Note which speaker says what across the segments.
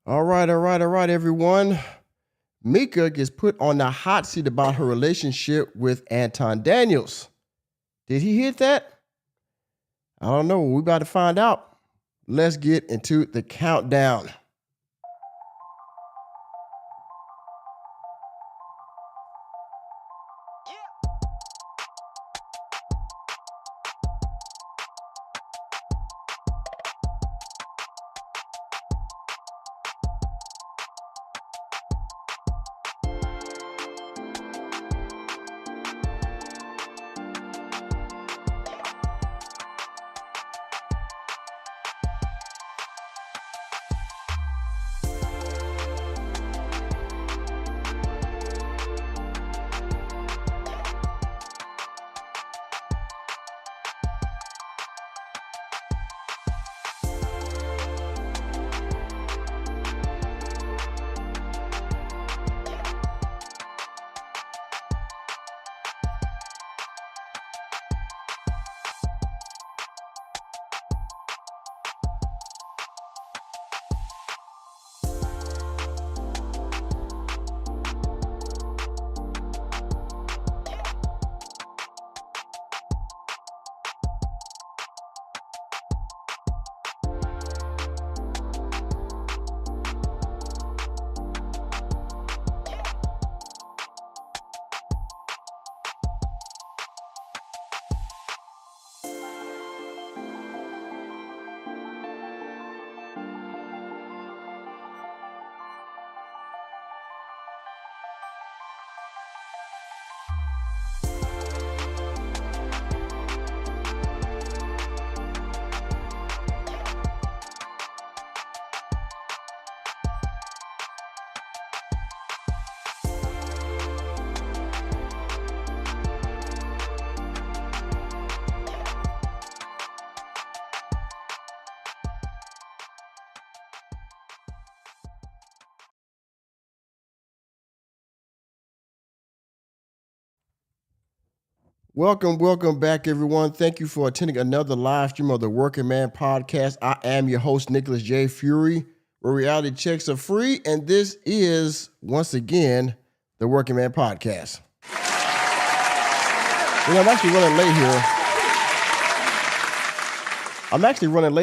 Speaker 1: All right, everyone. Micca gets put on the hot seat about her relationship with Anton Daniels. Did he hit that? I don't know. We're about to find out. Let's get into the countdown. Welcome back, everyone. Thank you for attending another live stream of the Working Man Podcast. I am your host, Nicholas J. Fury, where reality checks are free, and this is, once again, the Working Man Podcast. I'm actually running late here.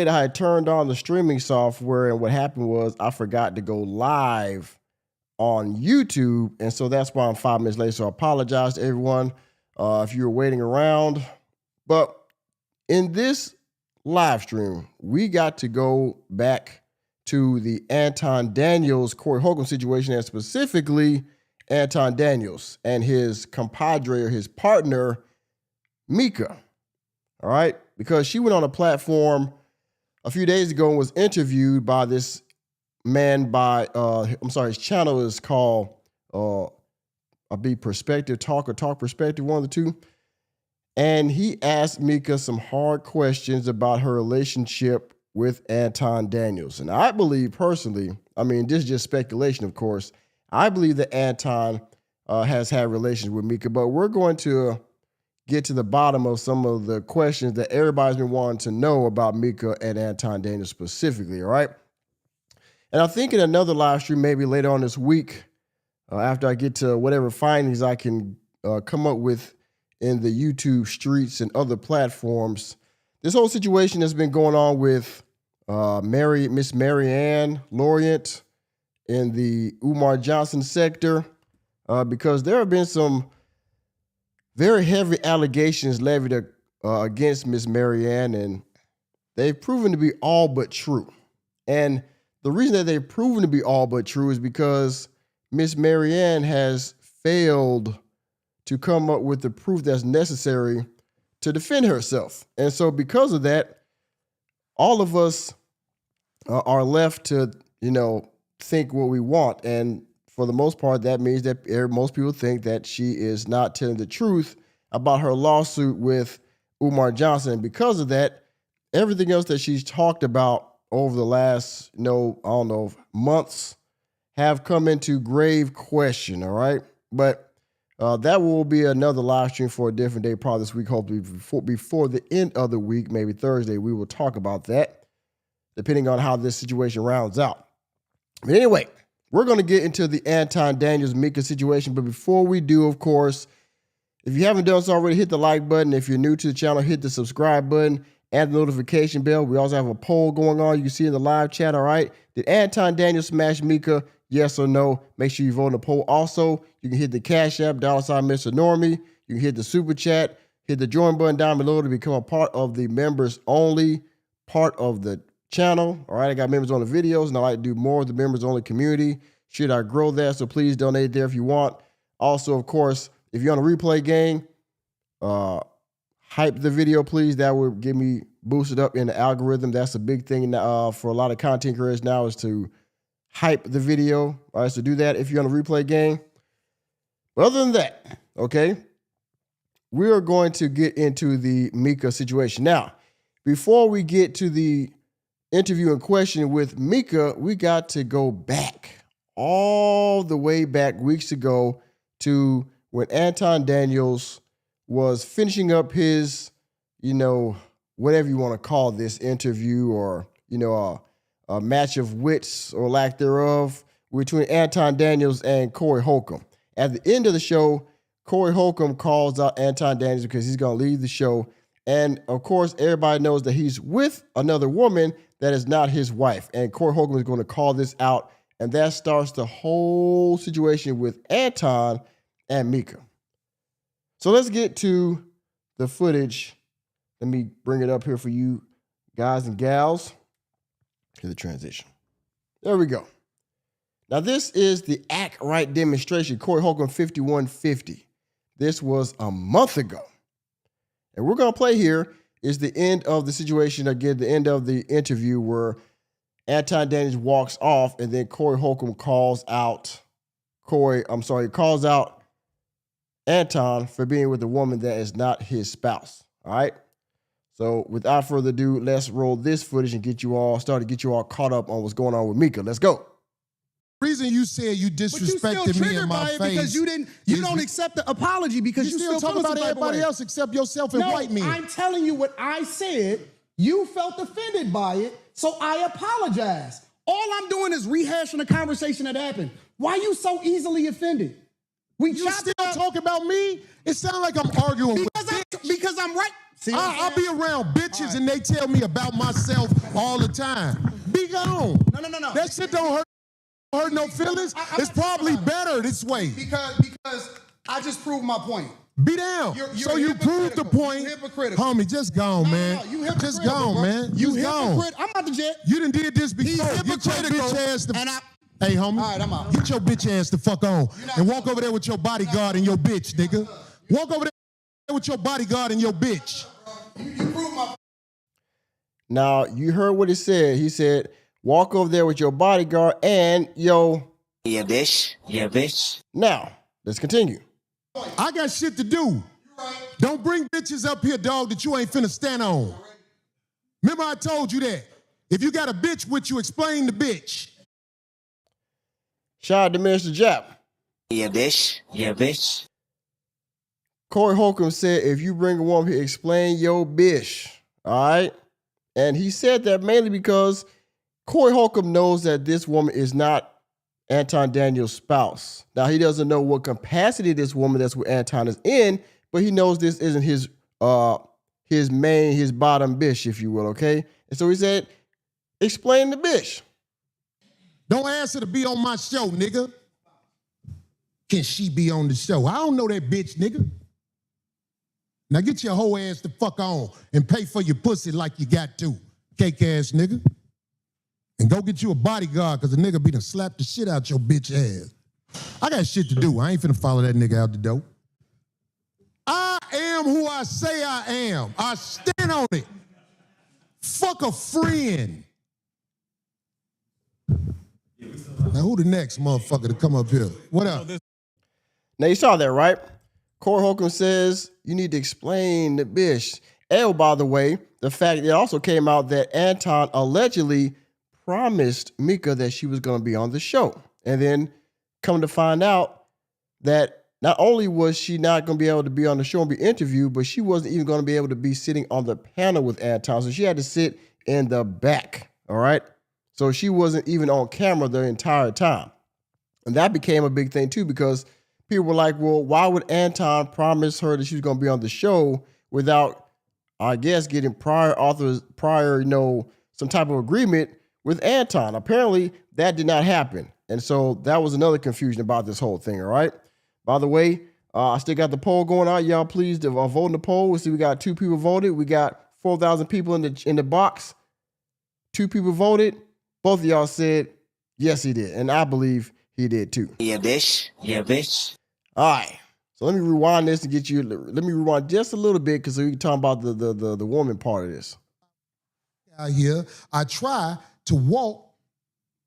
Speaker 1: I had turned on the streaming software, and what happened was I forgot to go live on YouTube, and so that's why I'm 5 minutes late, so I apologize to everyone. If you were waiting around. But in this live stream, we got to go back to the Anton Daniels, Corey Holcomb situation, and specifically Anton Daniels and his compadre or his partner, Micca. All right? Because she went on a platform a few days ago and was interviewed by this man his channel is called Be Perspective Talk or Talk Perspective, one of the two. And he asked Micca some hard questions about her relationship with Anton Daniels. And I believe personally, this is just speculation, of course, I believe that Anton has had relations with Micca, but we're going to get to the bottom of some of the questions that everybody's been wanting to know about Micca and Anton Daniels specifically, all right? And I think in another live stream, maybe later on this week, after I get to whatever findings I can come up with in the YouTube streets and other platforms, this whole situation has been going on with Miss Marianne Lorient in the Umar Johnson sector because there have been some very heavy allegations levied against Miss Marianne, and they've proven to be all but true. And the reason that they've proven to be all but true is because Miss Marianne has failed to come up with the proof that's necessary to defend herself. And so because of that, all of us are left to, think what we want. And for the most part, that means that most people think that she is not telling the truth about her lawsuit with Umar Johnson. And because of that, everything else that she's talked about over the last, months have come into grave question, all right? But that will be another live stream for a different day, probably this week, hopefully before the end of the week, maybe Thursday, we will talk about that, depending on how this situation rounds out. But anyway, we're going to get into the Anton Daniels Micca situation. But before we do, of course, if you haven't done so already, hit the like button. If you're new to the channel, hit the subscribe button and the notification bell. We also have a poll going on. You can see in the live chat, all right? Did Anton Daniels smash Micca? Yes or no? Make sure you vote in the poll. Also, you can hit the Cash App, $ Mr. Normie. You can hit the Super Chat. Hit the join button down below to become a part of the members only part of the channel. All right, I got members on the videos, and I like to do more of the members only community. Should I grow that? So please donate there if you want. Also, of course, if you're on a replay game, hype the video, please. That would get me boosted up in the algorithm. That's a big thing for a lot of content creators now, is to hype the video. All right, so do that if you're on a replay game. But other than that, okay, we are going to get into the Micca situation. Now, before we get to the interview in question with Micca, we got to go back, all the way back weeks ago, to when Anton Daniels was finishing up his, whatever you want to call this interview, or, a match of wits or lack thereof between Anton Daniels and Corey Holcomb. At the end of the show, Corey Holcomb calls out Anton Daniels because he's going to leave the show. And, of course, everybody knows that he's with another woman that is not his wife. And Corey Holcomb is going to call this out. And that starts the whole situation with Anton and Micca. So let's get to the footage. Let me bring it up here for you guys and gals. To the transition. There we go. Now, this is the Act Right demonstration. Corey Holcomb 5150. This was a month ago. And we're going to play here is the end of the situation. Again, the end of the interview where Anton Daniels walks off, and then Corey Holcomb calls out calls out Anton for being with a woman that is not his spouse. All right. So without further ado, let's roll this footage and get you all caught up on what's going on with Micca. Let's go.
Speaker 2: Reason you said you disrespected me in my face
Speaker 3: because you don't accept the apology because you still
Speaker 2: talk about everybody else except yourself and white men.
Speaker 3: I'm telling you what I said. You felt offended by it, so I apologize. All I'm doing is rehashing the conversation that happened. Why you so easily offended?
Speaker 2: You still talk about me? It sounds like I'm arguing
Speaker 3: because I'm right. See,
Speaker 2: I'll be around bitches and they tell me about myself all the time. Be gone.
Speaker 3: No.
Speaker 2: That shit don't hurt no feelings. It's probably better this way.
Speaker 3: Because I just proved my point.
Speaker 2: Be down. So you proved the point. Homie, just gone, man. Just gone, man. You gone.
Speaker 3: I'm out the jet.
Speaker 2: You done did this before. Get your bitch ass Hey, homie. All right, I'm out. Get your bitch ass the fuck on. And walk over there with your bodyguard and your bitch, nigga. Walk over there with your bodyguard and your bitch.
Speaker 3: You proved my.
Speaker 1: Now, you heard what he said. He said, walk over there with your bodyguard and yo.
Speaker 4: Yeah, bitch. Yeah, bitch.
Speaker 1: Now, let's continue.
Speaker 2: I got shit to do. Don't bring bitches up here, dog, that you ain't finna stand on. Remember I told you that. If you got a bitch with you, explain the bitch.
Speaker 1: Shout out to Minister Jap.
Speaker 4: Yeah, bitch. Yeah, bitch.
Speaker 1: Corey Holcomb said, if you bring a woman here, explain your bitch. All right? And he said that mainly because Corey Holcomb knows that this woman is not Anton Daniels' spouse. Now, he doesn't know what capacity this woman that's with Anton is in, but he knows this isn't his bottom bitch, if you will, okay? And so he said, explain the bitch.
Speaker 2: Don't ask her to be on my show, nigga. Can she be on the show? I don't know that bitch, nigga. Now get your whole ass the fuck on and pay for your pussy like you got to, cake ass nigga. And go get you a bodyguard, because the nigga be done slap the shit out your bitch ass. I got shit to do. I ain't finna follow that nigga out the door. I am who I say I am. I stand on it. Fuck a friend. Now who the next motherfucker to come up here? What up?
Speaker 1: Now you saw that, right? Corey Holcomb says you need to explain the bitch. By the way, the fact it also came out that Anton allegedly promised Micca that she was going to be on the show. And then come to find out that not only was she not going to be able to be on the show and be interviewed, but she wasn't even going to be able to be sitting on the panel with Anton. So she had to sit in the back. All right. So she wasn't even on camera the entire time. And that became a big thing too, because people were like, well, why would Anton promise her that she was going to be on the show without, I guess, getting prior, some type of agreement with Anton? Apparently that did not happen. And so that was another confusion about this whole thing. All right. By the way, I still got the poll going on. Y'all please vote in the poll. We see we got 2 people voted. We got 4,000 people in the box. 2 people voted. Both of y'all said yes, he did, and I believe he did too.
Speaker 4: Yeah, bitch. Yeah, bitch.
Speaker 1: All right. So let me rewind this to get you. Let me rewind just a little bit because we can talk about the woman part of this.
Speaker 2: Out here, I try to walk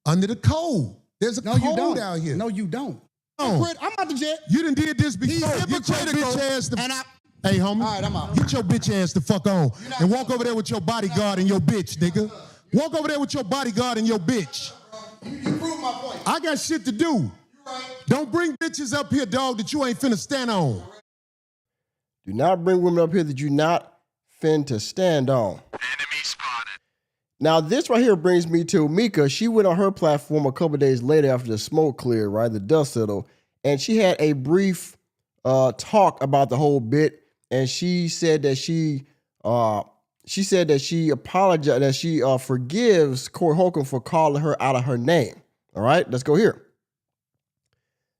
Speaker 2: under the code. There's a code out here.
Speaker 3: No, you don't.
Speaker 2: Oh.
Speaker 3: I'm out the jet.
Speaker 2: You done did this before.
Speaker 3: He's
Speaker 2: Get your bitch ass the. Hey, homie.
Speaker 3: All right, I'm out.
Speaker 2: Get your bitch ass the fuck on and walk over there with your bodyguard and your bitch, nigga. Walk over there with your bodyguard and your bitch.
Speaker 3: You proved my point.
Speaker 2: I got shit to do.
Speaker 3: You right.
Speaker 2: Don't bring bitches up here, dog, that you ain't finna stand on.
Speaker 1: Do not bring women up here that you're not finna stand on.
Speaker 5: Enemy spotted.
Speaker 1: Now, this right here brings me to Micca. She went on her platform a couple days later after the smoke cleared, right? The dust settled. And she had a brief talk about the whole bit. And she said that she apologized, that she forgives Corey Holcomb for calling her out of her name. All right, let's go here.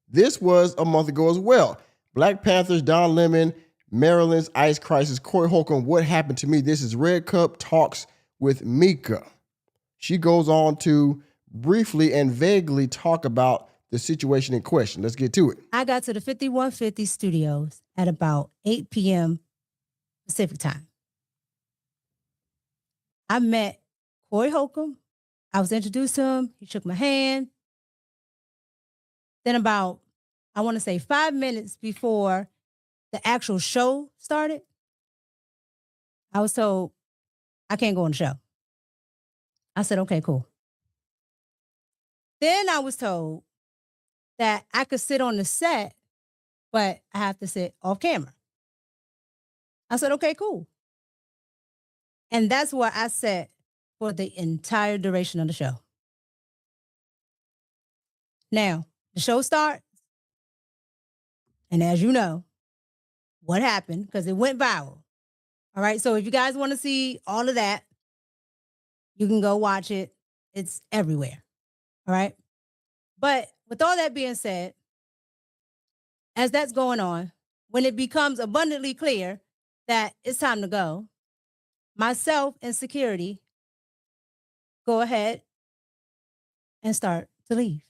Speaker 1: This was a month ago as well. Black Panthers, Don Lemon, Maryland's ICE crisis, Corey Holcomb, what happened to me? This is Red Cup Talks with Micca. She goes on to briefly and vaguely talk about the situation in question. Let's get to it.
Speaker 6: I got to the 5150 studios at about 8 p.m. Pacific time. I met Corey Holcomb. I was introduced to him. He shook my hand. Then about, I want to say 5 minutes before the actual show started, I was told, I can't go on the show. I said, okay, cool. Then I was told that I could sit on the set, but I have to sit off camera. I said, okay, cool. And that's where I sat for the entire duration of the show. Now, the show starts. And as you know, what happened, because it went viral. All right, so if you guys want to see all of that, you can go watch it. It's everywhere. All right. But with all that being said, as that's going on, when it becomes abundantly clear that it's time to go, myself and security go ahead and start to leave.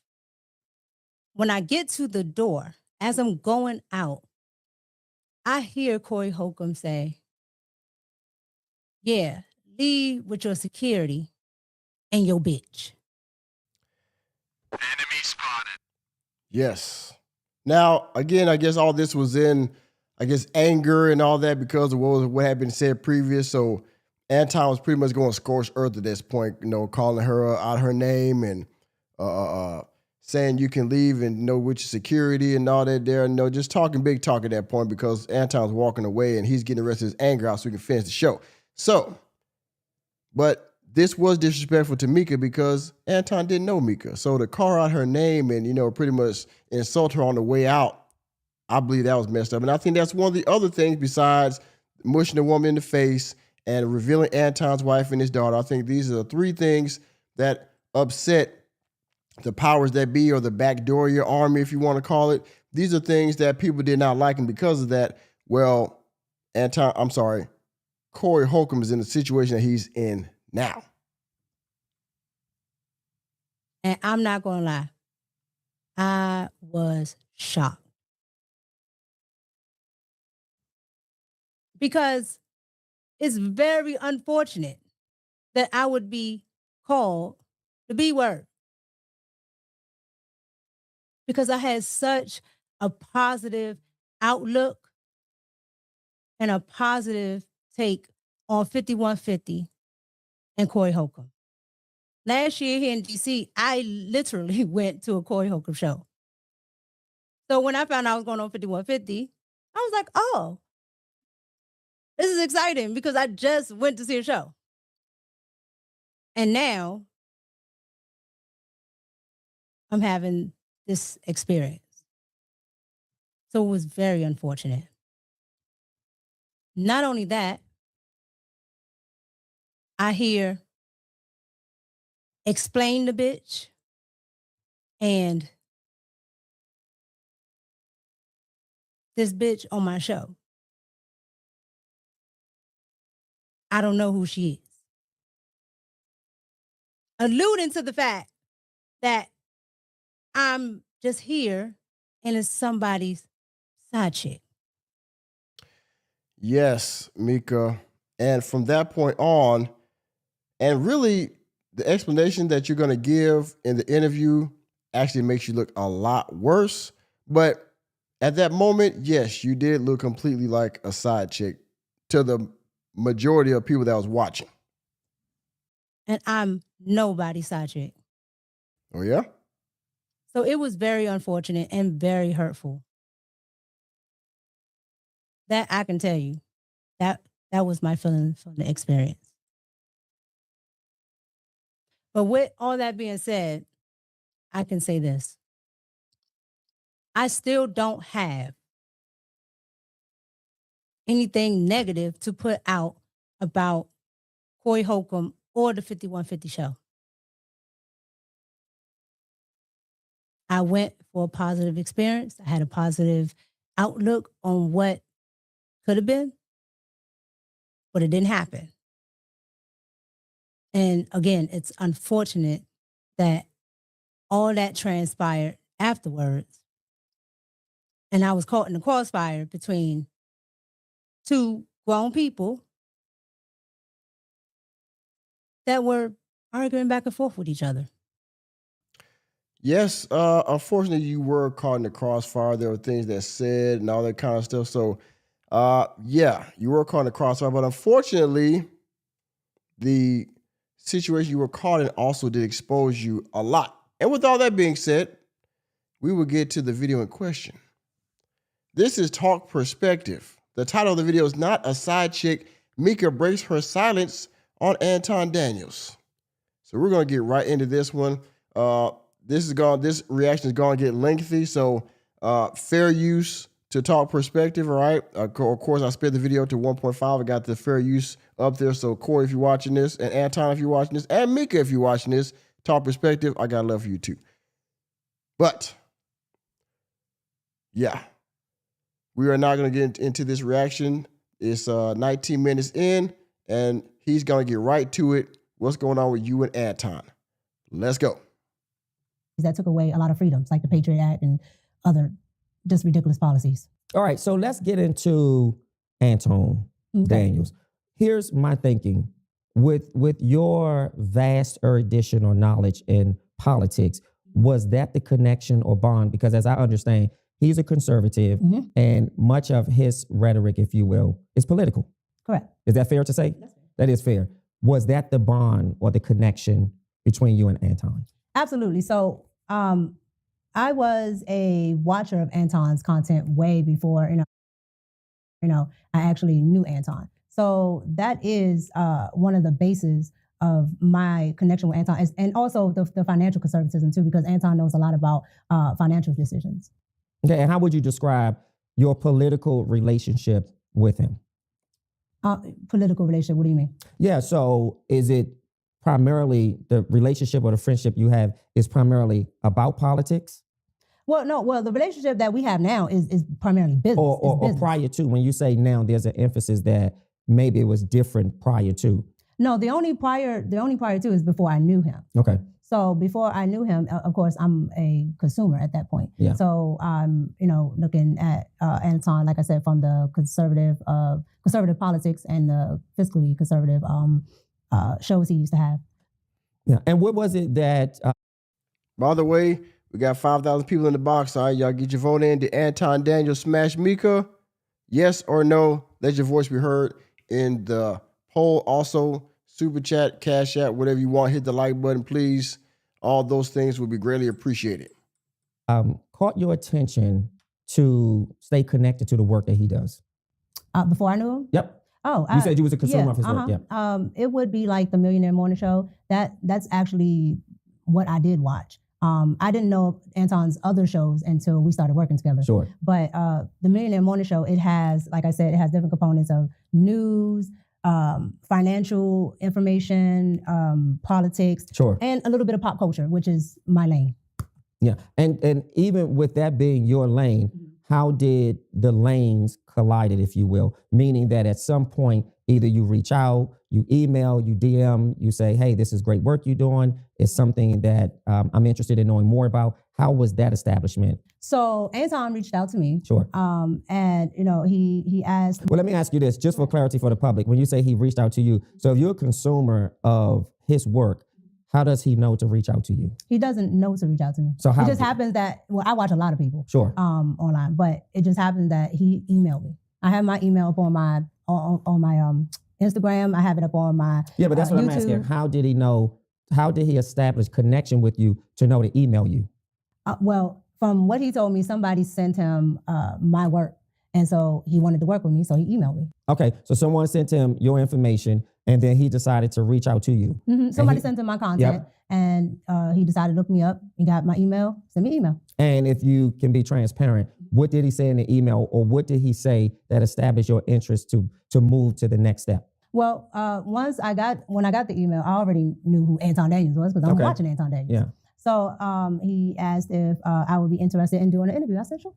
Speaker 6: When I get to the door, as I'm going out, I hear Corey Holcomb say, yeah, leave with your security and your bitch.
Speaker 5: Enemy spotted.
Speaker 1: Yes. Now, again, I guess all this was in, anger and all that because of what had been said previous. So Anton was pretty much going scorched earth at this point, calling her out her name and saying you can leave and with your security and all that there. Just talking big talk at that point because Anton's walking away and he's getting the rest of his anger out so he can finish the show. So, but this was disrespectful to Micca because Anton didn't know Micca. So to call out her name and, pretty much insult her on the way out, I believe that was messed up. And I think that's one of the other things besides mushing a woman in the face and revealing Anton's wife and his daughter. I think these are the 3 things that upset the powers that be or the backdoor your army, if you want to call it. These are things that people did not like. And because of that, Corey Holcomb is in the situation that he's in now.
Speaker 6: And I'm not going to lie. I was shocked. Because it's very unfortunate that I would be called the B word. Because I had such a positive outlook and a positive take on 5150 and Corey Holcomb. Last year here in DC, I literally went to a Corey Holcomb show. So when I found out I was going on 5150, I was like, oh, this is exciting because I just went to see a show. And now I'm having this experience. So it was very unfortunate. Not only that, I hear explain the bitch and this bitch on my show. I don't know who she is. Alluding to the fact that I'm just here and it's somebody's side chick.
Speaker 1: Yes, Micca. And from that point on, and really the explanation that you're going to give in the interview actually makes you look a lot worse. But at that moment, yes, you did look completely like a side chick to the majority of people that was watching.
Speaker 6: And I'm nobody's side chick.
Speaker 1: Oh, yeah?
Speaker 6: So it was very unfortunate and very hurtful. That I can tell you. That was my feeling from the experience. But with all that being said, I can say this. I still don't have anything negative to put out about Corey Holcomb or the 5150 show. I went for a positive experience. I had a positive outlook on what could have been, but it didn't happen. And again, it's unfortunate that all that transpired afterwards. And I was caught in the crossfire between two grown people that were arguing back and forth with each other.
Speaker 1: Yes, unfortunately, you were caught in the crossfire. There were things that said and all that kind of stuff. So, yeah, you were caught in the crossfire. But unfortunately, the situation you were caught in also did expose you a lot. And with all that being said, we will get to the video in question. This is Talk Perspective. The title of the video is Not a Side Chick. Micca breaks her silence on Anton Daniels. So we're going to get right into this one. This reaction is going to get lengthy. So fair use to Talk Perspective, all right? Of course, I sped the video to 1.5. I got the fair use up there. So Corey, if you're watching this, and Anton, if you're watching this, and Micca, if you're watching this, Talk Perspective, I got love for you too. But, yeah, we are not going to get into this reaction. It's 19 minutes in, and he's going to get right to it. What's going on with you and Anton? Let's go.
Speaker 7: That took away a lot of freedoms, like the Patriot Act and other just ridiculous policies.
Speaker 8: All right, so let's get into Anton Daniels. Here's my thinking. With your vast erudition or knowledge in politics, was that the connection or bond? Because as I understand, he's a conservative, and much of his rhetoric, if you will, is political.
Speaker 7: Correct.
Speaker 8: Is that fair to say?
Speaker 7: That's fair.
Speaker 8: That is fair. Was that the bond or the connection between you and Anton?
Speaker 7: Absolutely. So I was a watcher of Anton's content way before, I actually knew Anton. So that is one of the bases of my connection with Anton, and also the financial conservatism too, because Anton knows a lot about financial decisions.
Speaker 8: Okay, and how would you describe your political relationship with him?
Speaker 7: Political relationship, what do you mean?
Speaker 8: Yeah, so is it primarily the relationship or the friendship you have is primarily about politics?
Speaker 7: Well, no. Well, the relationship that we have now is primarily business.
Speaker 8: Or prior to, when you say now, there's an emphasis that maybe it was different prior to.
Speaker 7: No, the only prior to is before I knew him.
Speaker 8: Okay.
Speaker 7: So before I knew him, of course, I'm a consumer at that point.
Speaker 8: Yeah.
Speaker 7: So I'm, looking at Anton, like I said, from the conservative politics and the fiscally conservative shows he used to have.
Speaker 8: Yeah. And what was it that?
Speaker 1: By the way, we got 5,000 people in the box. All right, y'all get your vote in. Did Anton Daniels smash Micca? Yes or no? Let your voice be heard in the poll. Also, super chat, cash app, whatever you want. Hit the like button, please. All those things would be greatly appreciated.
Speaker 8: Caught your attention to stay connected to the work that he does?
Speaker 7: Before I knew him?
Speaker 8: Yep.
Speaker 7: Oh,
Speaker 8: you said you was a consumer of his work. Yeah.
Speaker 7: It would be like the Millionaire Morning Show. That's actually what I did watch. I didn't know Anton's other shows until we started working together.
Speaker 8: Sure.
Speaker 7: But the Millionaire Morning Show, it has, like I said, it has different components of news, financial information, politics,
Speaker 8: Sure.
Speaker 7: and a little bit of pop culture, which is my lane.
Speaker 8: Yeah. And even with that being your lane, how did the lanes collided, if you will? Meaning that at some point, either you reach out, you email, you DM, you say, hey, this is great work you're doing. It's something that I'm interested in knowing more about. How was that establishment?
Speaker 7: So Anton reached out to me.
Speaker 8: Sure.
Speaker 7: And he asked.
Speaker 8: Well, let me ask you this, just for clarity for the public. When you say he reached out to you, so if you're a consumer of his work, how does he know to reach out to you?
Speaker 7: He doesn't know to reach out to me.
Speaker 8: So how?
Speaker 7: It just happens that, well, I watch a lot of people.
Speaker 8: Sure.
Speaker 7: Online, but it just happened that he emailed me. I have my email up on my Instagram. I have it up on my
Speaker 8: Yeah, but that's what
Speaker 7: YouTube.
Speaker 8: I'm asking. How did he know? How did he establish connection with you to know to email you?
Speaker 7: Well, from what he told me, somebody sent him my work, and so he wanted to work with me, so he emailed me.
Speaker 8: Okay, so someone sent him your information, and then he decided to reach out to you.
Speaker 7: Mm-hmm. Somebody sent him my content, and he decided to look me up. He got my email, sent me an email.
Speaker 8: And if you can be transparent, what did he say in the email, or what did he say that established your interest to move to the next step?
Speaker 7: Well, when I got the email, I already knew who Anton Daniels was because I'm watching Anton Daniels.
Speaker 8: Yeah.
Speaker 7: So he asked if I would be interested in doing an interview. I said sure.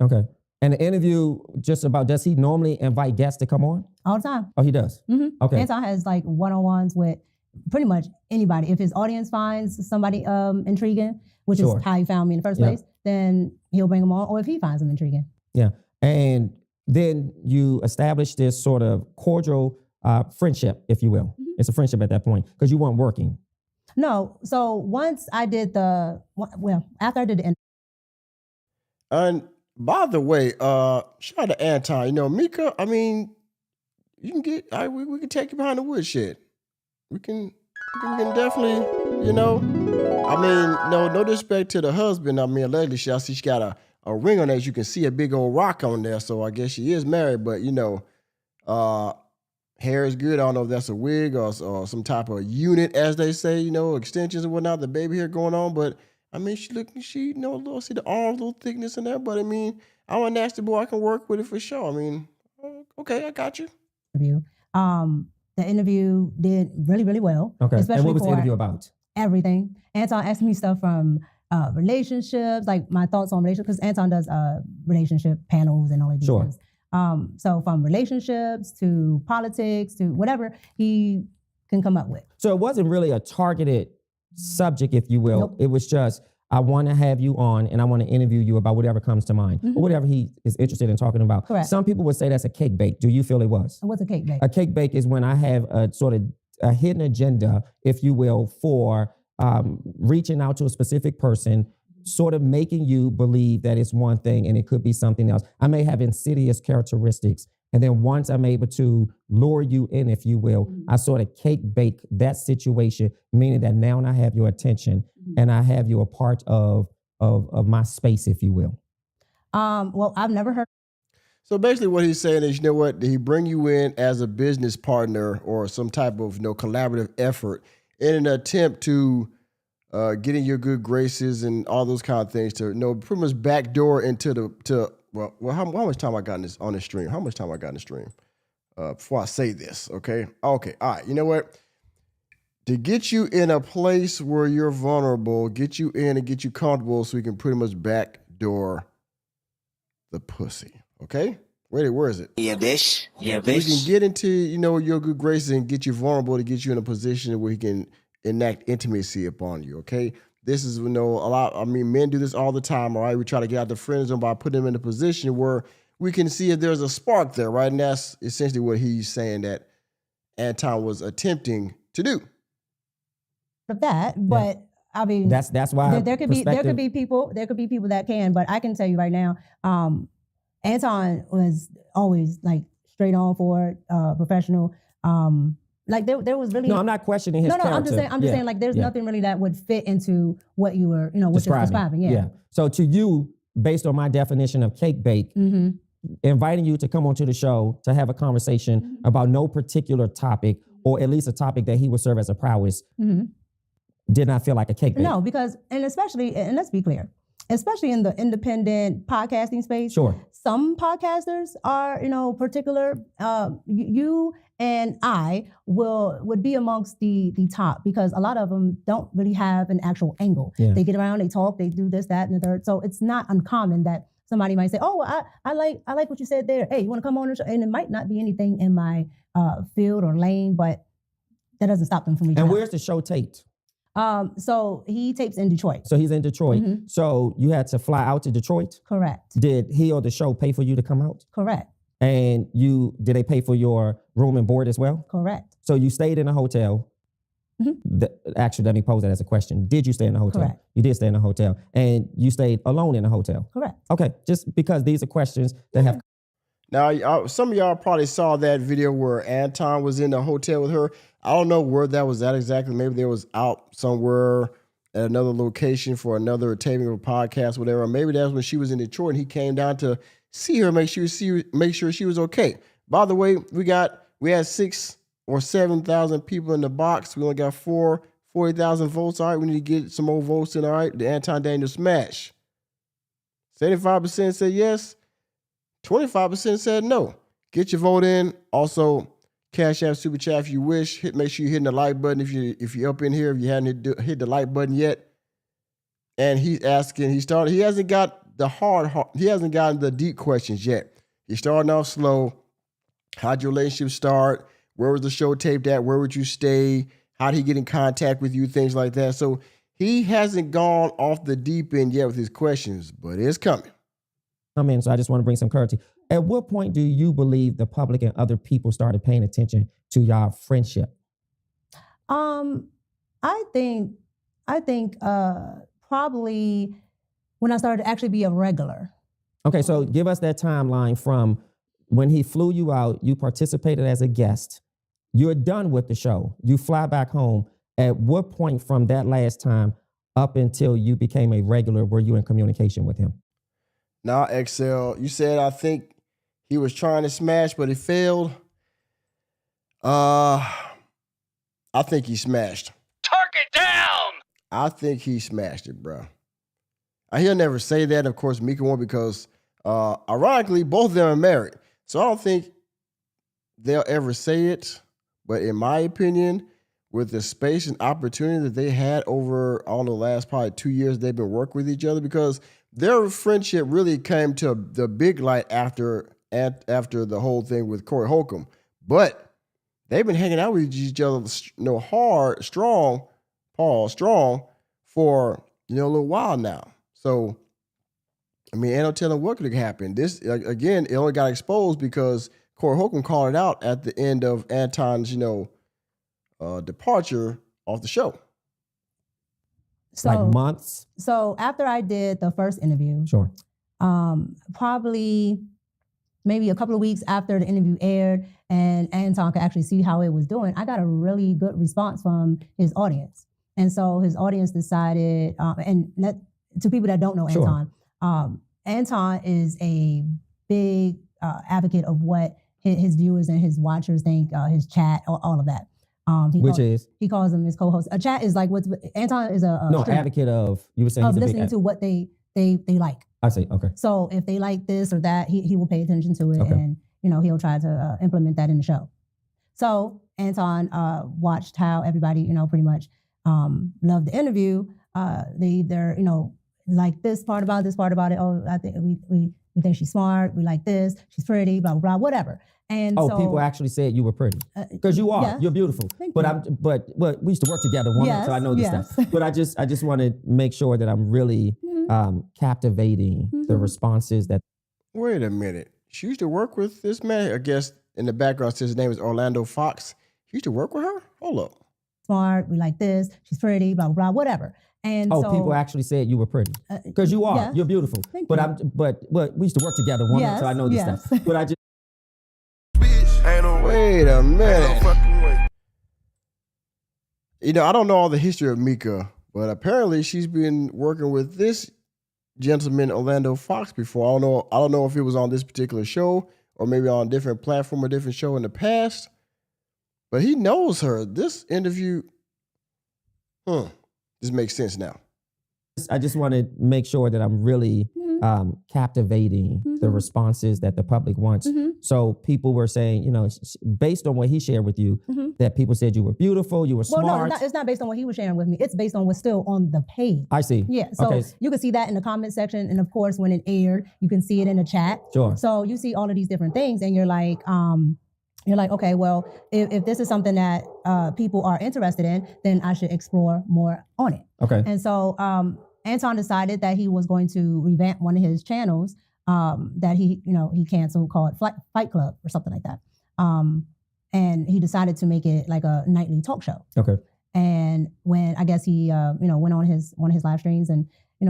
Speaker 8: Okay. And the interview, just about, does he normally invite guests to come on?
Speaker 7: All the time.
Speaker 8: Oh, he does?
Speaker 7: Mm-hmm.
Speaker 8: Okay.
Speaker 7: Anton has like one-on-ones with pretty much anybody. If his audience finds somebody intriguing, which is how he found me in the first place, then he'll bring them on, or if he finds them intriguing.
Speaker 8: Yeah. And then you establish this sort of cordial friendship, if you will. Mm-hmm. It's a friendship at that point because you weren't working.
Speaker 7: No. So once I did after I did the
Speaker 1: And by the way, shout out to Anton. You know, Micca, I mean, you can get, we can take you behind the woodshed. We can definitely, you know, I mean, no disrespect to the husband. I mean, allegedly, I see she got a ring on there. You can see a big old rock on there. So I guess she is married, but you know, hair is good. I don't know if that's a wig or some type of unit, as they say, you know, extensions and whatnot, the baby hair going on. But I mean, she, you know, a little, see the arms, little thickness in there. But I mean, I'm a nasty boy. I can work with it for sure. I mean, okay, I got you.
Speaker 7: The interview did really, really well.
Speaker 8: Okay.
Speaker 7: Especially
Speaker 8: and what was the
Speaker 7: for
Speaker 8: interview about?
Speaker 7: Everything. Anton asked me stuff from relationships, like my thoughts on relationships, because Anton does relationship panels and all of these things. So from relationships to politics to whatever he can come up with.
Speaker 8: So it wasn't really a targeted subject, if you will.
Speaker 7: Nope.
Speaker 8: It was just, I want to have you on and I want to interview you about whatever comes to mind or whatever he is interested in talking about.
Speaker 7: Correct.
Speaker 8: Some people would say that's a cake bake. Do you feel it was?
Speaker 7: What's a cake bake?
Speaker 8: A cake bake is when I have a sort of a hidden agenda, if you will, for reaching out to a specific person, sort of making you believe that it's one thing and it could be something else. I may have insidious characteristics. And then once I'm able to lure you in, if you will, I sort of cake bake that situation, meaning that now I have your attention and I have you a part of my space, if you will.
Speaker 7: Well, I've never heard.
Speaker 1: So basically what he's saying is, you know what, he bring you in as a business partner or some type of, you know, collaborative effort in an attempt to get in your good graces and all those kind of things to, you know, pretty much backdoor into how much time I got on this stream? How much time I got in the stream before I say this, okay? Okay, all right, you know what? To get you in a place where you're vulnerable, get you in and get you comfortable so we can pretty much backdoor the pussy, okay? Wait, where is it?
Speaker 4: Yeah, bitch. Yeah,
Speaker 1: We
Speaker 4: bitch.
Speaker 1: can get into, you know, your good graces and get you vulnerable to get you in a position where he can enact intimacy upon you, okay? This is, you know, a lot, I mean, men do this all the time, all right? We try to get out the friend zone by putting them in a position where we can see if there's a spark there, right? And that's essentially what he's saying that Anton was attempting to do.
Speaker 7: Of that, but I mean,
Speaker 8: That's why
Speaker 7: there could be people that can, but I can tell you right now, Anton was always like straight on for it, professional. Like there was really
Speaker 8: No, I'm not questioning his character.
Speaker 7: I'm just saying like there's nothing really that would fit into what you were, you know, what you're describing. Yeah.
Speaker 8: So to you, based on my definition of cake bake, inviting you to come onto the show to have a conversation about no particular topic, or at least a topic that he would serve as a prowess, did not feel like a cake bake.
Speaker 7: No, because, and let's be clear, especially in the independent podcasting space.
Speaker 8: Sure.
Speaker 7: Some podcasters are, particular. You and I would be amongst the top because a lot of them don't really have an actual angle.
Speaker 8: Yeah.
Speaker 7: They get around, they talk, they do this, that, and the third. So it's not uncommon that somebody might say, "Oh, I like what you said there. Hey, you want to come on the show?" And it might not be anything in my field or lane, but that doesn't stop them from reaching
Speaker 8: And
Speaker 7: out.
Speaker 8: where's the show taped?
Speaker 7: So he tapes in Detroit.
Speaker 8: So he's in Detroit.
Speaker 7: Mhm.
Speaker 8: So you had to fly out to Detroit?
Speaker 7: Correct.
Speaker 8: Did he or the show pay for you to come out?
Speaker 7: Correct.
Speaker 8: And did they pay for your room and board as well?
Speaker 7: Correct.
Speaker 8: So you stayed in a hotel.
Speaker 7: Mhm.
Speaker 8: Actually, let me pose that as a question. Did you stay in a hotel?
Speaker 7: Correct.
Speaker 8: You did stay in a hotel. And you stayed alone in a hotel?
Speaker 7: Correct.
Speaker 8: Okay, just because these are questions that have...
Speaker 1: Now, some of y'all probably saw that video where Anton was in the hotel with her. I don't know where that was at exactly. Maybe they was out somewhere at another location for another taping of a podcast, whatever. Or maybe that's when she was in Detroit and he came down to see her, make sure she was okay. By the way, we had 6,000 or 7,000 people in the box. We only got 40,000 votes. All right, we need to get some more votes in. All right, the Anton Daniels smash. 75% said yes. 25% said no. Get your vote in. Also, Cashapp Super Chat if you wish. Make sure you're hitting the like button if you're up in here. If you hadn't hit the like button yet. And he's asking. He hasn't got he hasn't gotten the deep questions yet. He's starting off slow. How'd your relationship start? Where was the show taped at? Where would you stay? How'd he get in contact with you? Things like that. So he hasn't gone off the deep end yet with his questions, but it's coming.
Speaker 8: So I just want to bring some clarity. At what point do you believe the public and other people started paying attention to your friendship?
Speaker 7: I think probably when I started to actually be a regular.
Speaker 8: Okay, so give us that timeline from when he flew you out, you participated as a guest, you're done with the show, you fly back home. At what point from that last time up until you became a regular were you in communication with him?
Speaker 1: Now, Excel, you said I think he was trying to smash, but it failed. I think he smashed.
Speaker 5: Target down!
Speaker 1: I think he smashed it, bro. He'll never say that. Of course, Micca won't because, ironically, both of them are married. So I don't think they'll ever say it. But in my opinion, with the space and opportunity that they had over all the last probably 2 years they've been working with each other, because their friendship really came to the big light after the whole thing with Corey Holcomb. But they've been hanging out with each other, hard, strong for, a little while now. So, I mean, ain't no telling what could have happened. This, again, it only got exposed because Corey Holcomb called it out at the end of Anton's, departure off the show.
Speaker 7: So,
Speaker 8: like months?
Speaker 7: So after I did the first interview,
Speaker 8: Sure.
Speaker 7: Probably maybe a couple of weeks after the interview aired and Anton could actually see how it was doing, I got a really good response from his audience. And so his audience decided, to people that don't know
Speaker 8: Sure.
Speaker 7: Anton, Anton is a big advocate of what his viewers and his watchers think, his chat, all of that. He calls them his co-host. A chat is like Anton is a
Speaker 8: advocate of, you were saying
Speaker 7: of
Speaker 8: he's a
Speaker 7: listening
Speaker 8: big
Speaker 7: to what they like.
Speaker 8: I see, okay.
Speaker 7: So if they like this or that, he will pay attention to it,
Speaker 8: Okay.
Speaker 7: and he'll try to implement that in the show. So Anton watched how everybody pretty much loved the interview. They're like this part about it. Oh, I think we think she's smart. We like this. She's pretty. Blah blah blah. Whatever. And so
Speaker 8: people actually said you were pretty because you are.
Speaker 7: yes.
Speaker 8: You're beautiful.
Speaker 7: Thank
Speaker 8: but
Speaker 7: you.
Speaker 8: But we used to work together, woman, so I know this
Speaker 7: Yes.
Speaker 8: stuff. But I just want to make sure that I'm really captivating the responses that.
Speaker 1: Wait a minute. She used to work with this man. I guess in the background says his name is Orlando Fox. He used to work with her? Hold up.
Speaker 7: smart. We like this. She's pretty. Blah blah blah. Whatever. And so
Speaker 8: people actually said you were pretty because you are.
Speaker 7: yes.
Speaker 8: You're beautiful.
Speaker 7: Thank
Speaker 8: but
Speaker 7: you.
Speaker 8: but we used to work together, woman,
Speaker 7: Yes,
Speaker 8: so I know this
Speaker 7: yes.
Speaker 8: stuff. But I just.
Speaker 1: Wait a minute. I don't know all the history of Micca, but apparently she's been working with this gentleman, Orlando Fox, before. I don't know if it was on this particular show or maybe on a different platform or different show in the past. But he knows her. This interview, This makes sense now.
Speaker 8: I just want to make sure that I'm really captivating the responses that the public wants. So people were saying, you know, based on what he shared with you, that people said you were beautiful, you were smart.
Speaker 7: Well, no, it's not based on what he was sharing with me. It's based on what's still on the page.
Speaker 8: I see.
Speaker 7: Yeah, so
Speaker 8: Okay.
Speaker 7: you can see that in the comment section, and of course, when it aired, you can see it in the chat.
Speaker 8: Sure.
Speaker 7: So you see all of these different things, and you're like, okay, well, if this is something that people are interested in, then I should explore more on it.
Speaker 8: Okay.
Speaker 7: And so Anton decided that he was going to revamp one of his channels that he canceled, called Fight Club or something like that. And he decided to make it like a nightly talk show.
Speaker 8: Okay.
Speaker 7: And when I guess he went on one of his live streams, and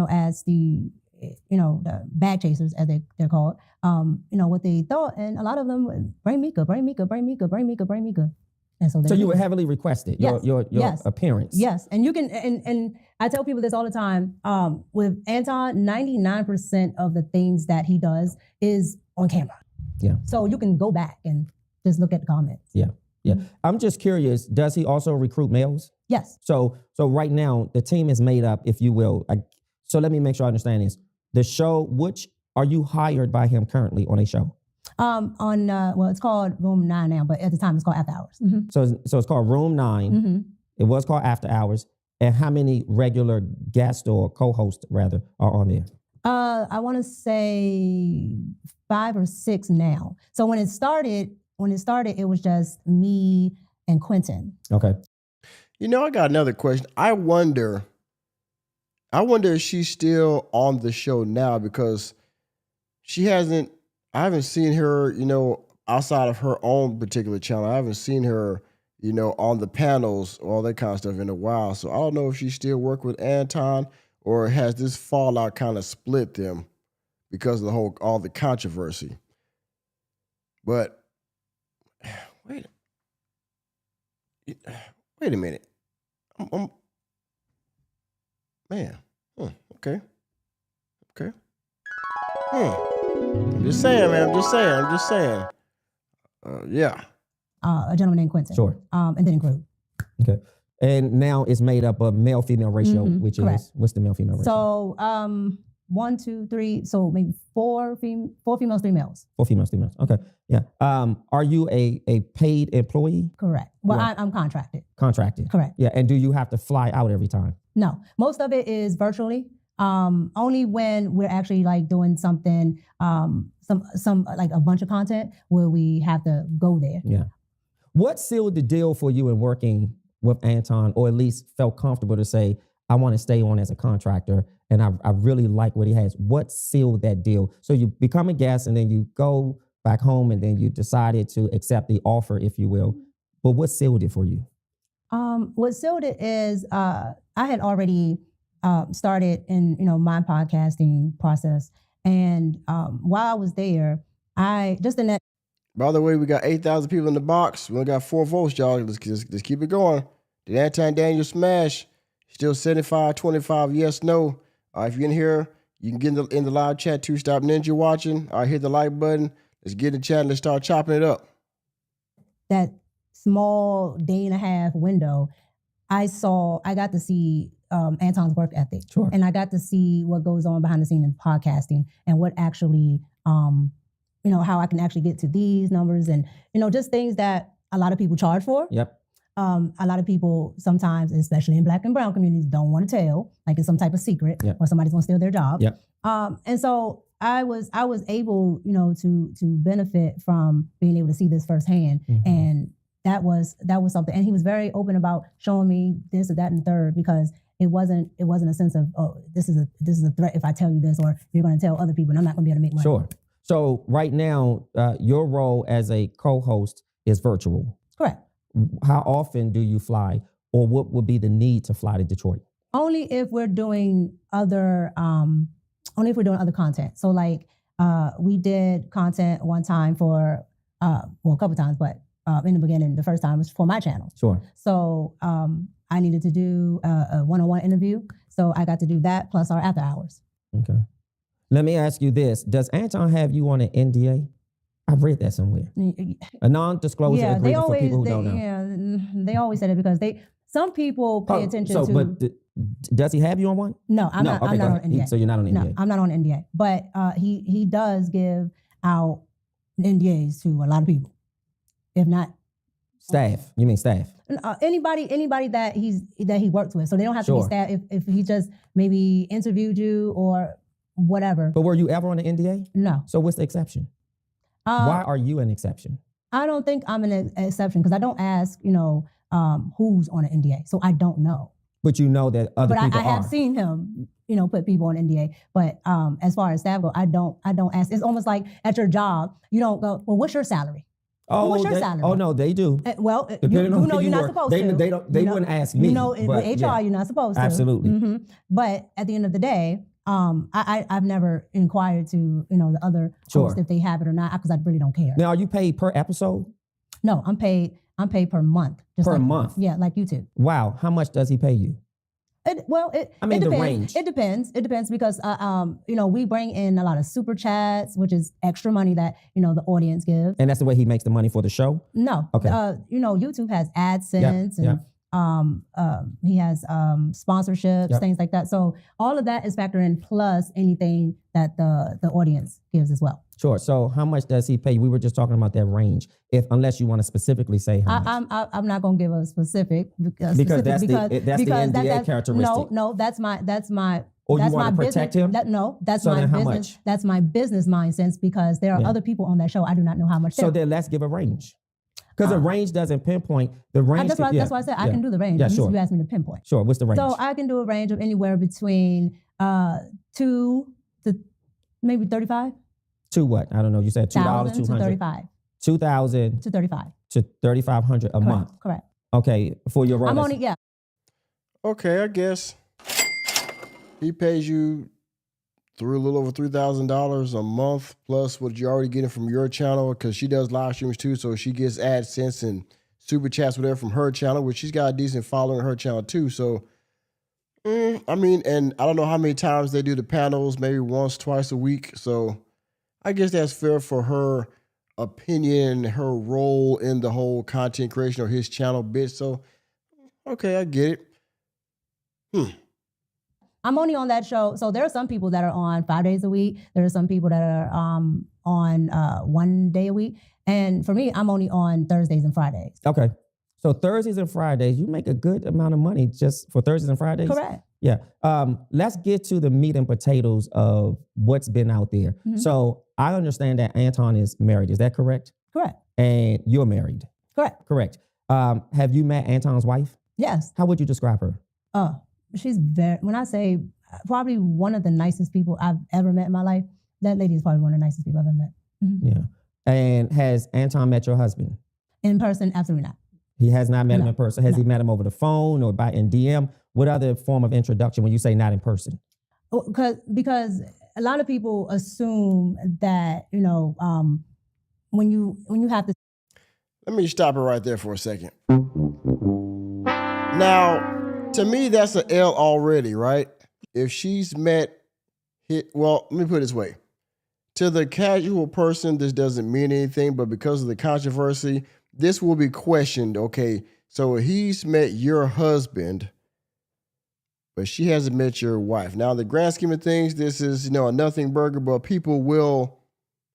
Speaker 7: as the bag chasers, as they're called, what they thought, and a lot of them, bring Micca. And so
Speaker 8: you were heavily requested,
Speaker 7: Yes.
Speaker 8: your
Speaker 7: Yes.
Speaker 8: appearance.
Speaker 7: Yes, and you can, and I tell people this all the time. With Anton, 99% of the things that he does is on camera.
Speaker 8: Yeah.
Speaker 7: So you can go back and just look at the comments.
Speaker 8: Yeah. I'm just curious, does he also recruit males?
Speaker 7: Yes.
Speaker 8: So right now, the team is made up, if you will. So let me make sure I understand this. The show, which are you hired by him currently on a show?
Speaker 7: It's called Room 9 now, but at the time it's called After Hours.
Speaker 8: So it's called Room 9. It was called After Hours. And how many regular guests or co-hosts, rather, are on there?
Speaker 7: I want to say 5 or 6 now. So when it started, it was just me and Quentin.
Speaker 8: Okay.
Speaker 1: I got another question. I wonder if she's still on the show now, because I haven't seen her, outside of her own particular channel. I haven't seen her, on the panels, all that kind of stuff in a while. So I don't know if she still work with Anton, or has this fallout kind of split them because of all the controversy. But wait a minute. Man. Okay. I'm just saying, man. I'm just saying. Yeah.
Speaker 7: A gentleman named Quentin.
Speaker 8: Sure.
Speaker 7: And then it grew.
Speaker 8: Okay. And now it's made up of male-female ratio, which
Speaker 7: correct.
Speaker 8: is, what's the male-female ratio?
Speaker 7: So 1, 2, 3, so maybe 4 females, 3 males.
Speaker 8: 4 females, 3 males. Okay. Yeah. Are you a paid employee?
Speaker 7: Correct. Well,
Speaker 8: Yeah.
Speaker 7: I'm contracted.
Speaker 8: Contracted.
Speaker 7: Correct.
Speaker 8: Yeah. And do you have to fly out every time?
Speaker 7: No, most of it is virtually. Only when we're actually like doing something, some like a bunch of content where we have to go there.
Speaker 8: Yeah. What sealed the deal for you in working with Anton, or at least felt comfortable to say, I want to stay on as a contractor and I really like what he has? What sealed that deal? So you become a guest and then you go back home and then you decided to accept the offer, if you will. But what sealed it for you?
Speaker 7: What sealed it is I had already started in my podcasting process, and while I was there,
Speaker 1: By the way, we got 8,000 people in the box. We only got 4 votes, y'all. Let's keep it going. Did Anton Daniel smash? Still 75-25, yes, no. If you're in here, you can get in the live chat, 2Stop Ninja watching. Hit the like button. Let's get in the chat and let's start chopping it up.
Speaker 7: that small day and a half window, I got to see Anton's work ethic.
Speaker 8: Sure.
Speaker 7: And I got to see what goes on behind the scenes in podcasting, and what actually, how I can actually get to these numbers, and, just things that a lot of people charge for.
Speaker 8: Yep.
Speaker 7: A lot of people sometimes, especially in Black and brown communities, don't want to tell, like it's some type of secret,
Speaker 8: Yep.
Speaker 7: or somebody's gonna steal their job.
Speaker 8: Yep.
Speaker 7: And so I was able, to benefit from being able to see this firsthand.
Speaker 8: Mm-hmm.
Speaker 7: And that was something. And he was very open about showing me this or that and third, because it wasn't a sense of, oh, this is a threat if I tell you this, or you're gonna tell other people and I'm not gonna be able to make money.
Speaker 8: Sure. So right now, your role as a co-host is virtual.
Speaker 7: Correct.
Speaker 8: How often do you fly, or what would be the need to fly to Detroit?
Speaker 7: Only if we're doing other content. So like we did content one time for a couple times, but in the beginning, the first time was for my channel.
Speaker 8: Sure.
Speaker 7: So I needed to do a one-on-one interview. So I got to do that plus our after hours.
Speaker 8: Okay. Let me ask you this. Does Anton have you on an NDA? I've read that somewhere. A non-disclosure agreement for people who don't know.
Speaker 7: Yeah, they always said it because some people pay attention to.
Speaker 8: But Does he have you on one?
Speaker 7: No, I'm
Speaker 8: No,
Speaker 7: not.
Speaker 8: okay,
Speaker 7: I'm
Speaker 8: go
Speaker 7: not on
Speaker 8: ahead.
Speaker 7: NDA.
Speaker 8: So you're not on
Speaker 7: No,
Speaker 8: NDA.
Speaker 7: I'm not on NDA. But he does give out NDAs to a lot of people, if not
Speaker 8: Staff. You mean staff?
Speaker 7: anybody that he works with. So they don't have to be
Speaker 8: Sure.
Speaker 7: staff. If he just maybe interviewed you or whatever.
Speaker 8: But were you ever on an NDA?
Speaker 7: No.
Speaker 8: So what's the exception? Why are you an exception?
Speaker 7: I don't think I'm an exception because I don't ask, who's on an NDA. So I don't know.
Speaker 8: But you know that other
Speaker 7: But
Speaker 8: people
Speaker 7: I have
Speaker 8: are.
Speaker 7: seen him, put people on NDA. But as far as staff go, I don't ask. It's almost like at your job, you don't go, well, what's your salary?
Speaker 8: Oh,
Speaker 7: what's your
Speaker 8: they-
Speaker 7: salary?
Speaker 8: oh no, they do.
Speaker 7: Well,
Speaker 8: Depending on who
Speaker 7: you're not
Speaker 8: were,
Speaker 7: supposed
Speaker 8: they,
Speaker 7: to.
Speaker 8: They don't. They wouldn't ask me.
Speaker 7: With
Speaker 8: but,
Speaker 7: HR,
Speaker 8: yeah.
Speaker 7: you're not supposed to.
Speaker 8: Absolutely.
Speaker 7: Mhm. But at the end of the day, I've never inquired to the other
Speaker 8: Sure.
Speaker 7: hosts if they have it or not because I really don't care.
Speaker 8: Now, are you paid per episode?
Speaker 7: No, I'm paid per month. Just
Speaker 8: Per
Speaker 7: like,
Speaker 8: month?
Speaker 7: Yeah, like YouTube.
Speaker 8: Wow. How much does he pay you?
Speaker 7: It
Speaker 8: I mean,
Speaker 7: it
Speaker 8: the
Speaker 7: depends.
Speaker 8: range.
Speaker 7: It depends. It depends because we bring in a lot of super chats, which is extra money that the audience gives.
Speaker 8: And that's the way he makes the money for the show?
Speaker 7: No.
Speaker 8: Okay.
Speaker 7: YouTube has AdSense and he has sponsorships,
Speaker 8: Yep.
Speaker 7: things like that. So all of that is factored in plus anything that the audience gives as well.
Speaker 8: Sure. So how much does he pay you? We were just talking about that range. Unless you want to specifically say how much.
Speaker 7: I'm not going to give a specific
Speaker 8: Because that's the NDA characteristic.
Speaker 7: No, that's my
Speaker 8: Or
Speaker 7: that's
Speaker 8: you want
Speaker 7: my
Speaker 8: to protect
Speaker 7: business,
Speaker 8: him?
Speaker 7: That's
Speaker 8: So
Speaker 7: my
Speaker 8: then how
Speaker 7: business.
Speaker 8: much?
Speaker 7: That's my business mind sense because there are
Speaker 8: Yeah.
Speaker 7: other people on that show. I do not know how much.
Speaker 8: So then let's give a range. Because the range doesn't pinpoint the range.
Speaker 7: That's why I said I can do the range.
Speaker 8: Yeah, sure.
Speaker 7: You asked me to pinpoint.
Speaker 8: Sure. What's the range?
Speaker 7: So I can do a range of anywhere between 2 to maybe 35.
Speaker 8: To what? I don't know. You said $2,
Speaker 7: to
Speaker 8: 200
Speaker 7: 35
Speaker 8: $2,000
Speaker 7: to 35.
Speaker 8: to $3,500 a month.
Speaker 7: Correct.
Speaker 8: Okay, for your
Speaker 7: I'm
Speaker 8: royalties.
Speaker 7: only
Speaker 1: Okay, I guess he pays you through a little over $3,000 a month plus what you're already getting from your channel because she does live streams too, so she gets AdSense and super chats whatever from her channel, which she's got a decent following on her channel too. So, and I don't know how many times they do the panels, maybe once, twice a week. So, I guess that's fair for her opinion, her role in the whole content creation or his channel bit. So, okay, I get it.
Speaker 7: I'm only on that show. So there are some people that are on 5 days a week. There are some people that are on 1 day a week. And for me, I'm only on Thursdays and Fridays.
Speaker 8: Okay. So Thursdays and Fridays, you make a good amount of money just for Thursdays and Fridays?
Speaker 7: Correct.
Speaker 8: Yeah. Let's get to the meat and potatoes of what's been out there.
Speaker 7: Mhm.
Speaker 8: So I understand that Anton is married. Is that correct?
Speaker 7: Correct.
Speaker 8: And you're married.
Speaker 7: Correct.
Speaker 8: Correct. Have you met Anton's wife?
Speaker 7: Yes.
Speaker 8: How would you describe her?
Speaker 7: She's when I say probably one of the nicest people I've ever met in my life, that lady is probably one of the nicest people I've ever met. Mhm.
Speaker 8: Yeah. And has Anton met your husband?
Speaker 7: In person, absolutely not.
Speaker 8: He has not met him
Speaker 7: No.
Speaker 8: in person. Has
Speaker 7: No.
Speaker 8: he met him over the phone or in DM? What other form of introduction when you say not in person?
Speaker 7: Because a lot of people assume that when you have to.
Speaker 1: Let me stop it right there for a second. Now, to me, that's an L already, right? If she's met, let me put it this way. To the casual person, this doesn't mean anything, but because of the controversy, this will be questioned. Okay, so he's met your husband, but she hasn't met your wife. Now, in the grand scheme of things, this is, a nothing burger, but people will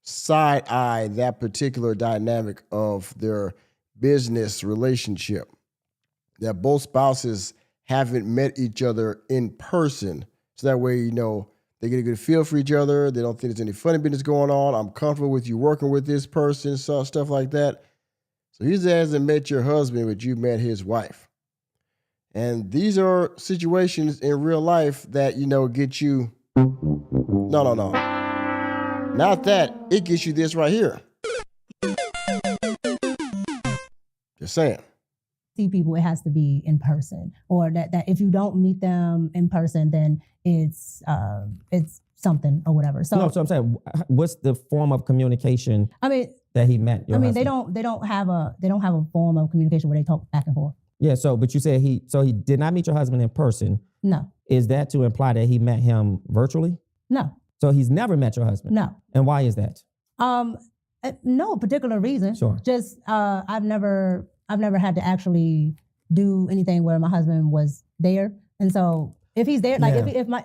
Speaker 1: side-eye that particular dynamic of their business relationship, that both spouses haven't met each other in person. So that way, they get a good feel for each other. They don't think there's any funny business going on. I'm comfortable with you working with this person, so stuff like that. So he hasn't met your husband, but you met his wife. And these are situations in real life that, get you, no. Not that, it gets you this right here. Just saying.
Speaker 7: See people, it has to be in person, or that if you don't meet them in person, then it's something or whatever. So
Speaker 8: I'm saying, what's the form of communication that he met your husband?
Speaker 7: they don't have a form of communication where they talk back and forth.
Speaker 8: Yeah, but you said he did not meet your husband in person.
Speaker 7: No.
Speaker 8: Is that to imply that he met him virtually?
Speaker 7: No.
Speaker 8: So he's never met your husband?
Speaker 7: No.
Speaker 8: And why is that?
Speaker 7: No particular reason.
Speaker 8: Sure.
Speaker 7: Just I've never had to actually do anything where my husband was there. And so if he's there, like
Speaker 8: Yeah.
Speaker 7: if my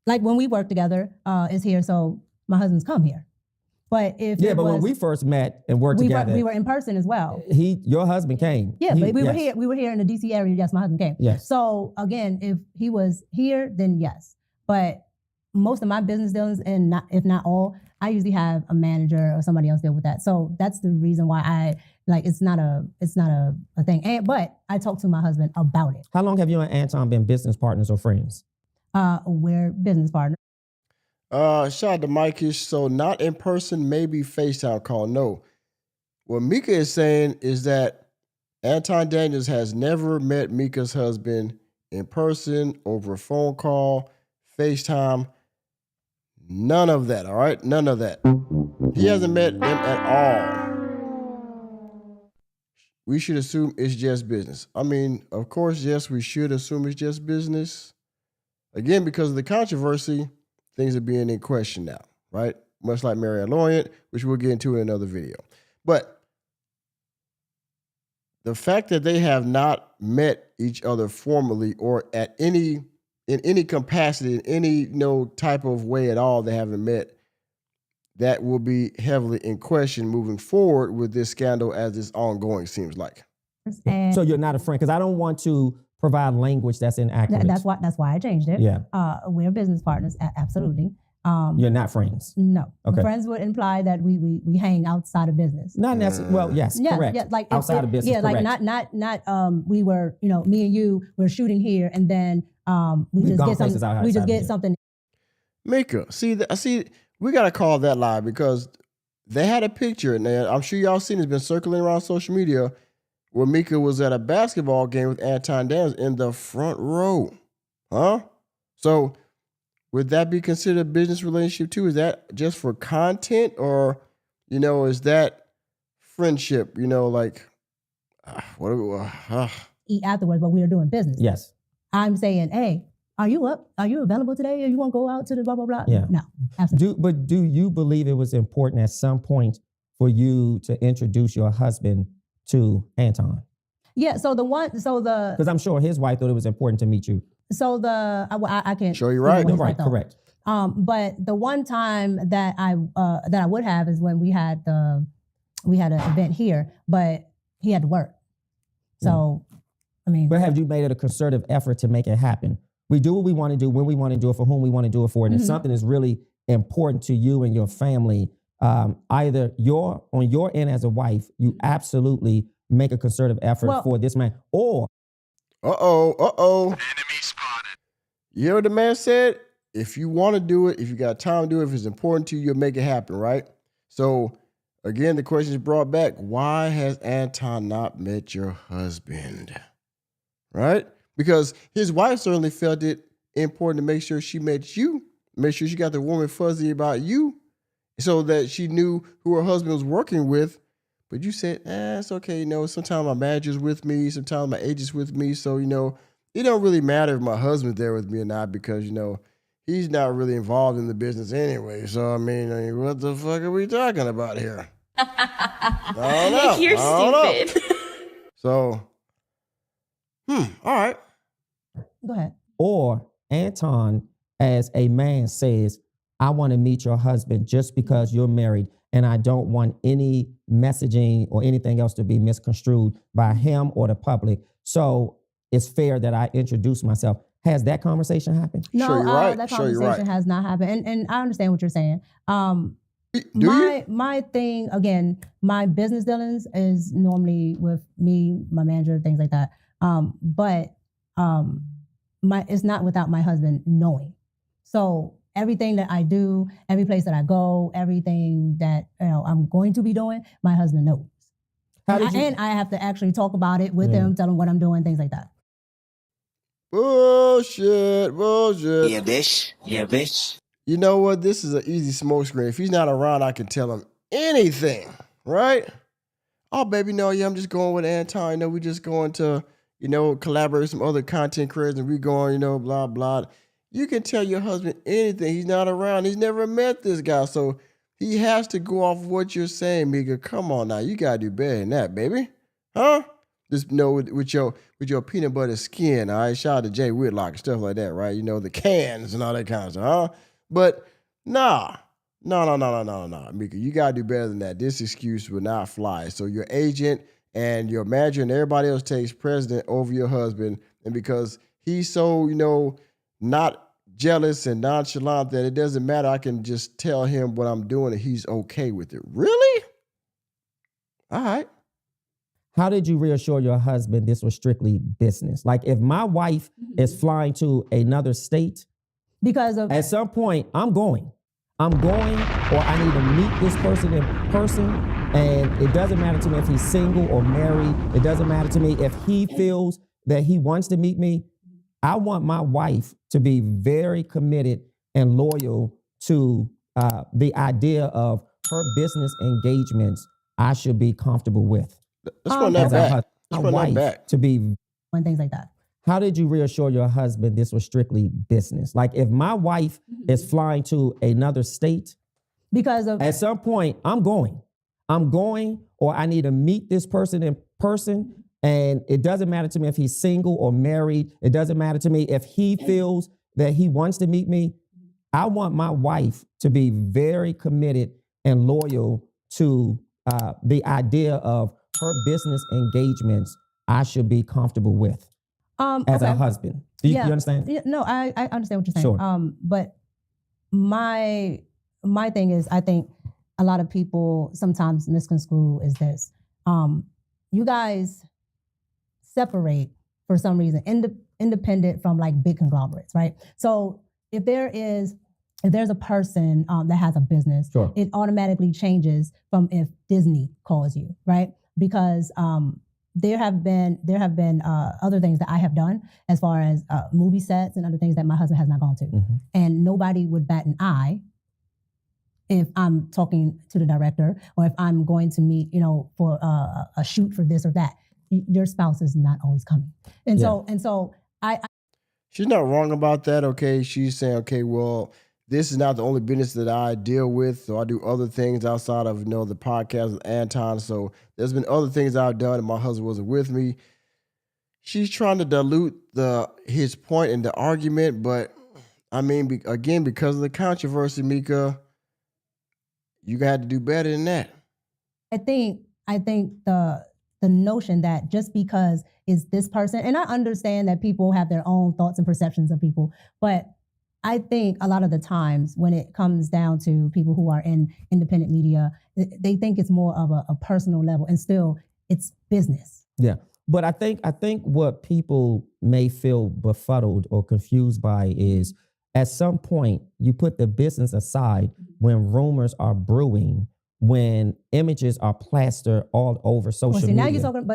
Speaker 7: like when we work together, is here, so my husband's come here. But if
Speaker 8: but when we first met and worked together,
Speaker 7: we were in person as well.
Speaker 8: Your husband came.
Speaker 7: Yeah, but we were here. We were here in the DC area. Yes, my husband came.
Speaker 8: Yes.
Speaker 7: So again, if he was here, then yes. But most of my business dealings, and if not all, I usually have a manager or somebody else deal with that. So that's the reason why I it's not a thing. But I talk to my husband about it.
Speaker 8: How long have you and Anton been business partners or friends?
Speaker 7: We're business partners.
Speaker 1: Shout out to Micah. So not in person, maybe FaceTime call. No. What Micca is saying is that Anton Daniels has never met Micca's husband in person, over a phone call, FaceTime. None of that, all right? None of that. He hasn't met them at all. We should assume it's just business. I mean, of course, yes, we should assume it's just business. Again, because of the controversy, things are being in question now, right? Much like Mary Lawrence, which we'll get into in another video. But the fact that they have not met each other formally or in any capacity, in any type of way at all, they haven't met, that will be heavily in question moving forward with this scandal as it's ongoing, seems like.
Speaker 7: And
Speaker 8: So you're not a friend, because I don't want to provide language that's inaccurate.
Speaker 7: that's why I changed it.
Speaker 8: Yeah.
Speaker 7: We're business partners, absolutely.
Speaker 8: You're not friends.
Speaker 7: No.
Speaker 8: Okay.
Speaker 7: Friends would imply that we hang outside of business.
Speaker 8: Not necessarily. Well, yes, correct.
Speaker 7: Yeah, like
Speaker 8: outside of business.
Speaker 7: Yeah,
Speaker 8: correct.
Speaker 7: like not we were, me and you were shooting here, and then we
Speaker 8: We've
Speaker 7: just
Speaker 8: gone
Speaker 7: get
Speaker 8: places
Speaker 7: something.
Speaker 8: outside
Speaker 7: We just
Speaker 8: of
Speaker 7: get
Speaker 8: here.
Speaker 7: something.
Speaker 1: Micca, see, we got to call that lie because they had a picture, and I'm sure y'all seen it's been circling around social media, where Micca was at a basketball game with Anton Daniels in the front row. Huh? So would that be considered a business relationship too? Is that just for content, or, is that friendship? Like, what?
Speaker 7: Eat afterwards, but we are doing business.
Speaker 8: Yes.
Speaker 7: I'm saying, hey, are you up? Are you available today? Or you want to go out to the blah blah blah?
Speaker 8: Yeah.
Speaker 7: No, absolutely.
Speaker 8: Do you believe it was important at some point for you to introduce your husband to Anton?
Speaker 7: Yeah. So the
Speaker 8: Because I'm sure his wife thought it was important to meet you.
Speaker 7: I can't
Speaker 1: Sure, you're right.
Speaker 7: what his
Speaker 8: Right.
Speaker 7: wife thought.
Speaker 8: Correct.
Speaker 7: But the one time that I would have is when we had an event here, but he had to work. So, I mean,
Speaker 8: But have you made it a concerted effort to make it happen? We do what we want to do, when we want to do it, for whom we want to do it for. And if something is really important to you and your family, either on your end as a wife, you absolutely make a concerted effort for this man, or
Speaker 5: Enemy spotted.
Speaker 1: You hear what the man said? If you want to do it, if you got time to do it, if it's important to you, you'll make it happen, right? So, again, the question is brought back, why has Anton not met your husband? Right? Because his wife certainly felt it important to make sure she met you, make sure she got the woman fuzzy about you, so that she knew who her husband was working with. But you said, it's okay, sometimes my manager's with me, sometimes my agent's with me, so, it don't really matter if my husband's there with me or not, because, he's not really involved in the business anyway. So, I mean, what the fuck are we talking about here? I don't know.
Speaker 9: You're stupid.
Speaker 1: So, all right.
Speaker 7: go ahead.
Speaker 8: or Anton, as a man, says, I want to meet your husband just because you're married, and I don't want any messaging or anything else to be misconstrued by him or the public. So it's fair that I introduce myself. Has that conversation happened?
Speaker 7: No,
Speaker 1: Sure, you're right.
Speaker 7: that
Speaker 1: Sure, you're
Speaker 7: conversation
Speaker 1: right.
Speaker 7: has not happened. And I understand what you're saying.
Speaker 1: Do you?
Speaker 7: My thing, again, my business dealings is normally with me, my manager, things like that. But it's not without my husband knowing. So everything that I do, every place that I go, everything that I'm going to be doing, my husband knows. And I have to actually talk about it with him, tell him what I'm doing, things like that.
Speaker 1: Bullshit.
Speaker 4: Yeah, bitch. Yeah, bitch.
Speaker 1: You know what? This is an easy smoke screen. If he's not around, I can tell him anything, right? Oh, baby, no, I'm just going with Anton. We just going to, collaborate with some other content creators, and we going, blah, blah. You can tell your husband anything. He's not around. He's never met this guy. So he has to go off what you're saying, Micca. Come on now. You got to do better than that, baby. Huh? This, with your peanut butter skin, all right? Shout out to Jay Whitlock and stuff like that, right? The cans and all that kind of stuff, huh? But no, Micca, you gotta do better than that. This excuse will not fly. So your agent and your manager and everybody else takes precedent over your husband, and because he's so, not jealous and nonchalant that it doesn't matter, I can just tell him what I'm doing and he's okay with it. Really? All right.
Speaker 8: How did you reassure your husband this was strictly business? Like if my wife is flying to another state,
Speaker 7: because of
Speaker 8: at some point I'm going, or I need to meet this person in person. And it doesn't matter to me if he's single or married. It doesn't matter to me if he feels that he wants to meet me. I want my wife to be very committed and loyal to the idea of her business engagements I should be comfortable with.
Speaker 1: Let's run that back. Let's run that back.
Speaker 8: To be
Speaker 7: and things like that.
Speaker 8: How did you reassure your husband this was strictly business? Like if my wife is flying to another state,
Speaker 7: because of
Speaker 8: at some point I'm going, or I need to meet this person in person. And it doesn't matter to me if he's single or married. It doesn't matter to me if he feels that he wants to meet me. I want my wife to be very committed and loyal to the idea of her business engagements I should be comfortable with as a husband. Do you understand?
Speaker 7: Yeah, no, I understand what you're saying.
Speaker 8: Sure.
Speaker 7: But my thing is, I think a lot of people sometimes misconstrue is this. You guys separate for some reason, independent from like big conglomerates, right? So if there's a person that has a business,
Speaker 8: sure,
Speaker 7: it automatically changes from if Disney calls you, right? Because there have been other things that I have done as far as movie sets and other things that my husband has not gone to, and nobody would bat an eye if I'm talking to the director or if I'm going to meet, for a shoot for this or that. Your spouse is not always coming, and so I.
Speaker 1: She's not wrong about that. Okay, she's saying, okay, well, this is not the only business that I deal with, so I do other things outside of the podcast with Anton. So there's been other things I've done, and my husband wasn't with me. She's trying to dilute his point in the argument, but I mean, again, because of the controversy, Micca, you got to do better than that.
Speaker 7: I think the notion that just because is this person, and I understand that people have their own thoughts and perceptions of people, but I think a lot of the times when it comes down to people who are in independent media, they think it's more of a personal level, and still it's business.
Speaker 8: Yeah. But I think what people may feel befuddled or confused by is at some point you put the business aside when rumors are brewing, when images are plastered all over social media.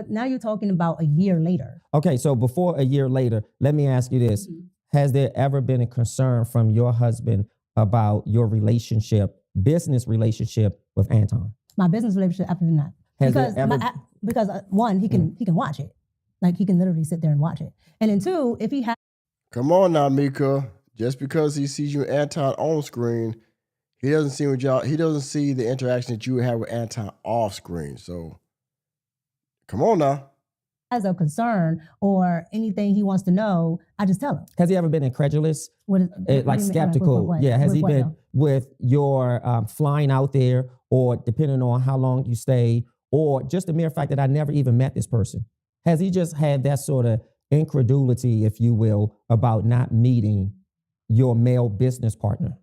Speaker 7: Now you're talking about a year later.
Speaker 8: Okay, so before a year later, let me ask you this. Has there ever been a concern from your husband about your business relationship with Anton?
Speaker 7: My business relationship, absolutely not. Because one, he can watch it. Like he can literally sit there and watch it. And then two, if he has.
Speaker 1: Come on now, Micca. Just because he sees you and Anton on screen, he doesn't see the interaction that you have with Anton off screen. So come on now.
Speaker 7: Has a concern or anything he wants to know, I just tell him.
Speaker 8: Has he ever been incredulous? Skeptical? Has he been with your flying out there, or depending on how long you stay, or just the mere fact that I never even met this person? Has he just had that sort of incredulity, if you will, about not meeting your male business partner?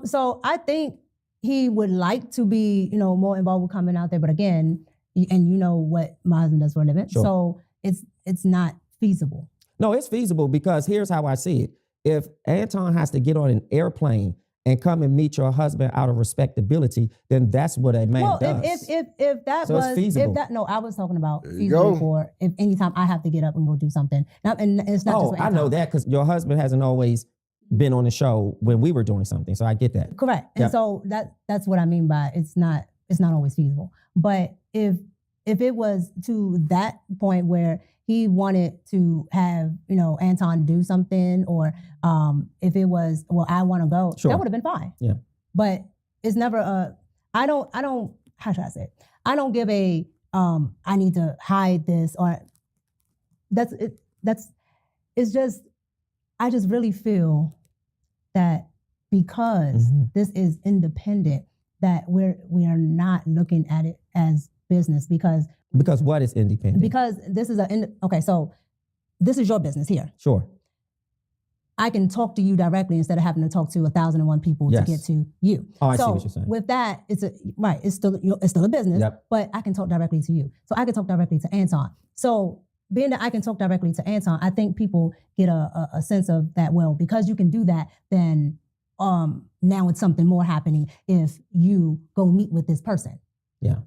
Speaker 7: So I think he would like to be, more involved with coming out there, but again, and you know what my husband does for a living. Sure. So it's not feasible.
Speaker 8: No, it's feasible because here's how I see it. If Anton has to get on an airplane and come and meet your husband out of respectability, then that's what a man does.
Speaker 7: If that
Speaker 8: so
Speaker 7: was
Speaker 8: it's feasible.
Speaker 7: I was talking about feasible for if anytime I have to get up and go do something. And it's not just
Speaker 8: I know that because your husband hasn't always been on the show when we were doing something. So I get that.
Speaker 7: Correct. And so that's what I mean by it's not always feasible. But if it was to that point where he wanted to have, Anton do something, or if it was, well, I want to go, that would have been fine.
Speaker 8: Yeah.
Speaker 7: But it's never I don't, how should I say it? I don't give I need to hide this, or that's it. It's just, I just really feel that because this is independent, that we are not looking at it as business because
Speaker 8: what is independent?
Speaker 7: Because this is okay. So this is your business here.
Speaker 8: Sure.
Speaker 7: I can talk to you directly instead of having to talk to 1,001 people to get to you.
Speaker 8: Oh, I see what you're saying.
Speaker 7: With that, it's still a business, but I can talk directly to you. So I can talk directly to Anton. So being that I can talk directly to Anton, I think people get a sense of that, well, because you can do that, then now it's something more happening if you go meet with this person.
Speaker 8: Yeah.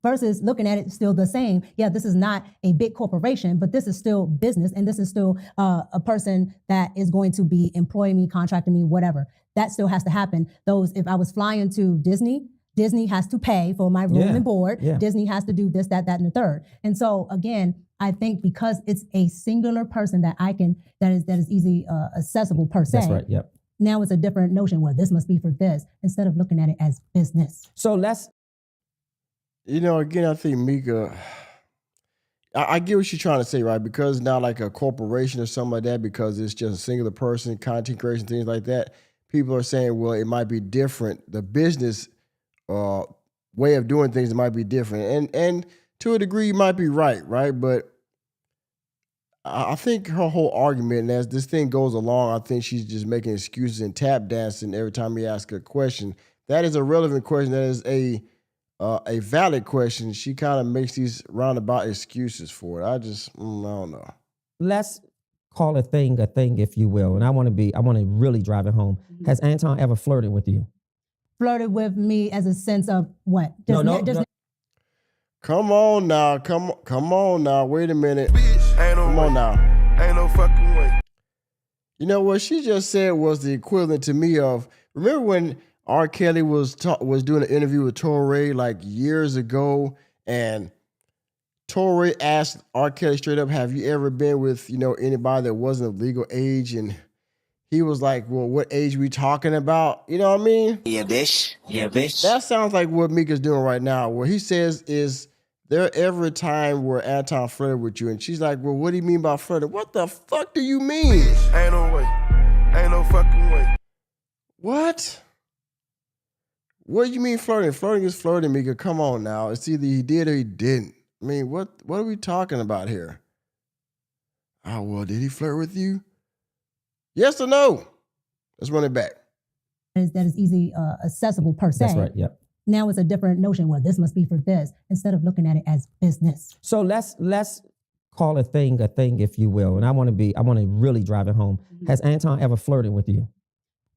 Speaker 7: Versus looking at it still the same. Yeah, this is not a big corporation, but this is still business, and this is still a person that is going to be employing me, contracting me, whatever. That still has to happen. If I was flying to Disney has to pay for my room and board.
Speaker 8: Yeah.
Speaker 7: Disney has to do this, that, and the third. And so again, I think because it's a singular person that is easy accessible per se.
Speaker 8: That's right. Yep.
Speaker 7: Now it's a different notion. Well, this must be for this instead of looking at it as business.
Speaker 8: So let's.
Speaker 1: Again, I think Micca, I get what she's trying to say, right? Because not like a corporation or something like that, because it's just a singular person, content creation, things like that. People are saying, well, it might be different. The business way of doing things might be different. And to a degree, you might be right? But I think her whole argument, and as this thing goes along, I think she's just making excuses and tap dancing every time we ask a question. That is a relevant question. That is a valid question. She kind of makes these roundabout excuses for it. I don't know.
Speaker 8: Let's call a thing, if you will. And I want to really drive it home. Has Anton ever flirted with you?
Speaker 7: Flirted with me as a sense of what?
Speaker 8: No.
Speaker 1: Come on now. Wait a minute.
Speaker 5: Come on now. Ain't no fucking way.
Speaker 1: You know what she just said was the equivalent to me of, remember when R. Kelly was doing an interview with Torrey like years ago, and Torrey asked R. Kelly straight up, have you ever been with, anybody that wasn't of legal age? And he was like, well, what age we talking about? You know what I mean?
Speaker 4: Yeah, bitch. Yeah, bitch.
Speaker 1: That sounds like what Micca's doing right now. What he says is, there ever a time where Anton flirted with you? And she's like, well, what do you mean by flirted? What the fuck do you mean?
Speaker 5: Ain't no way. Ain't no fucking way.
Speaker 1: What? What do you mean flirting? Flirting is flirting, Micca. Come on now. It's either he did or he didn't. I mean, what are we talking about here? Oh, well, did he flirt with you? Yes or no? Let's run it back.
Speaker 7: That is easy accessible per se.
Speaker 8: That's right. Yep.
Speaker 7: Now it's a different notion. Well, this must be for this instead of looking at it as business.
Speaker 8: So let's call a thing, if you will. And I want to really drive it home. Has Anton ever flirted with you?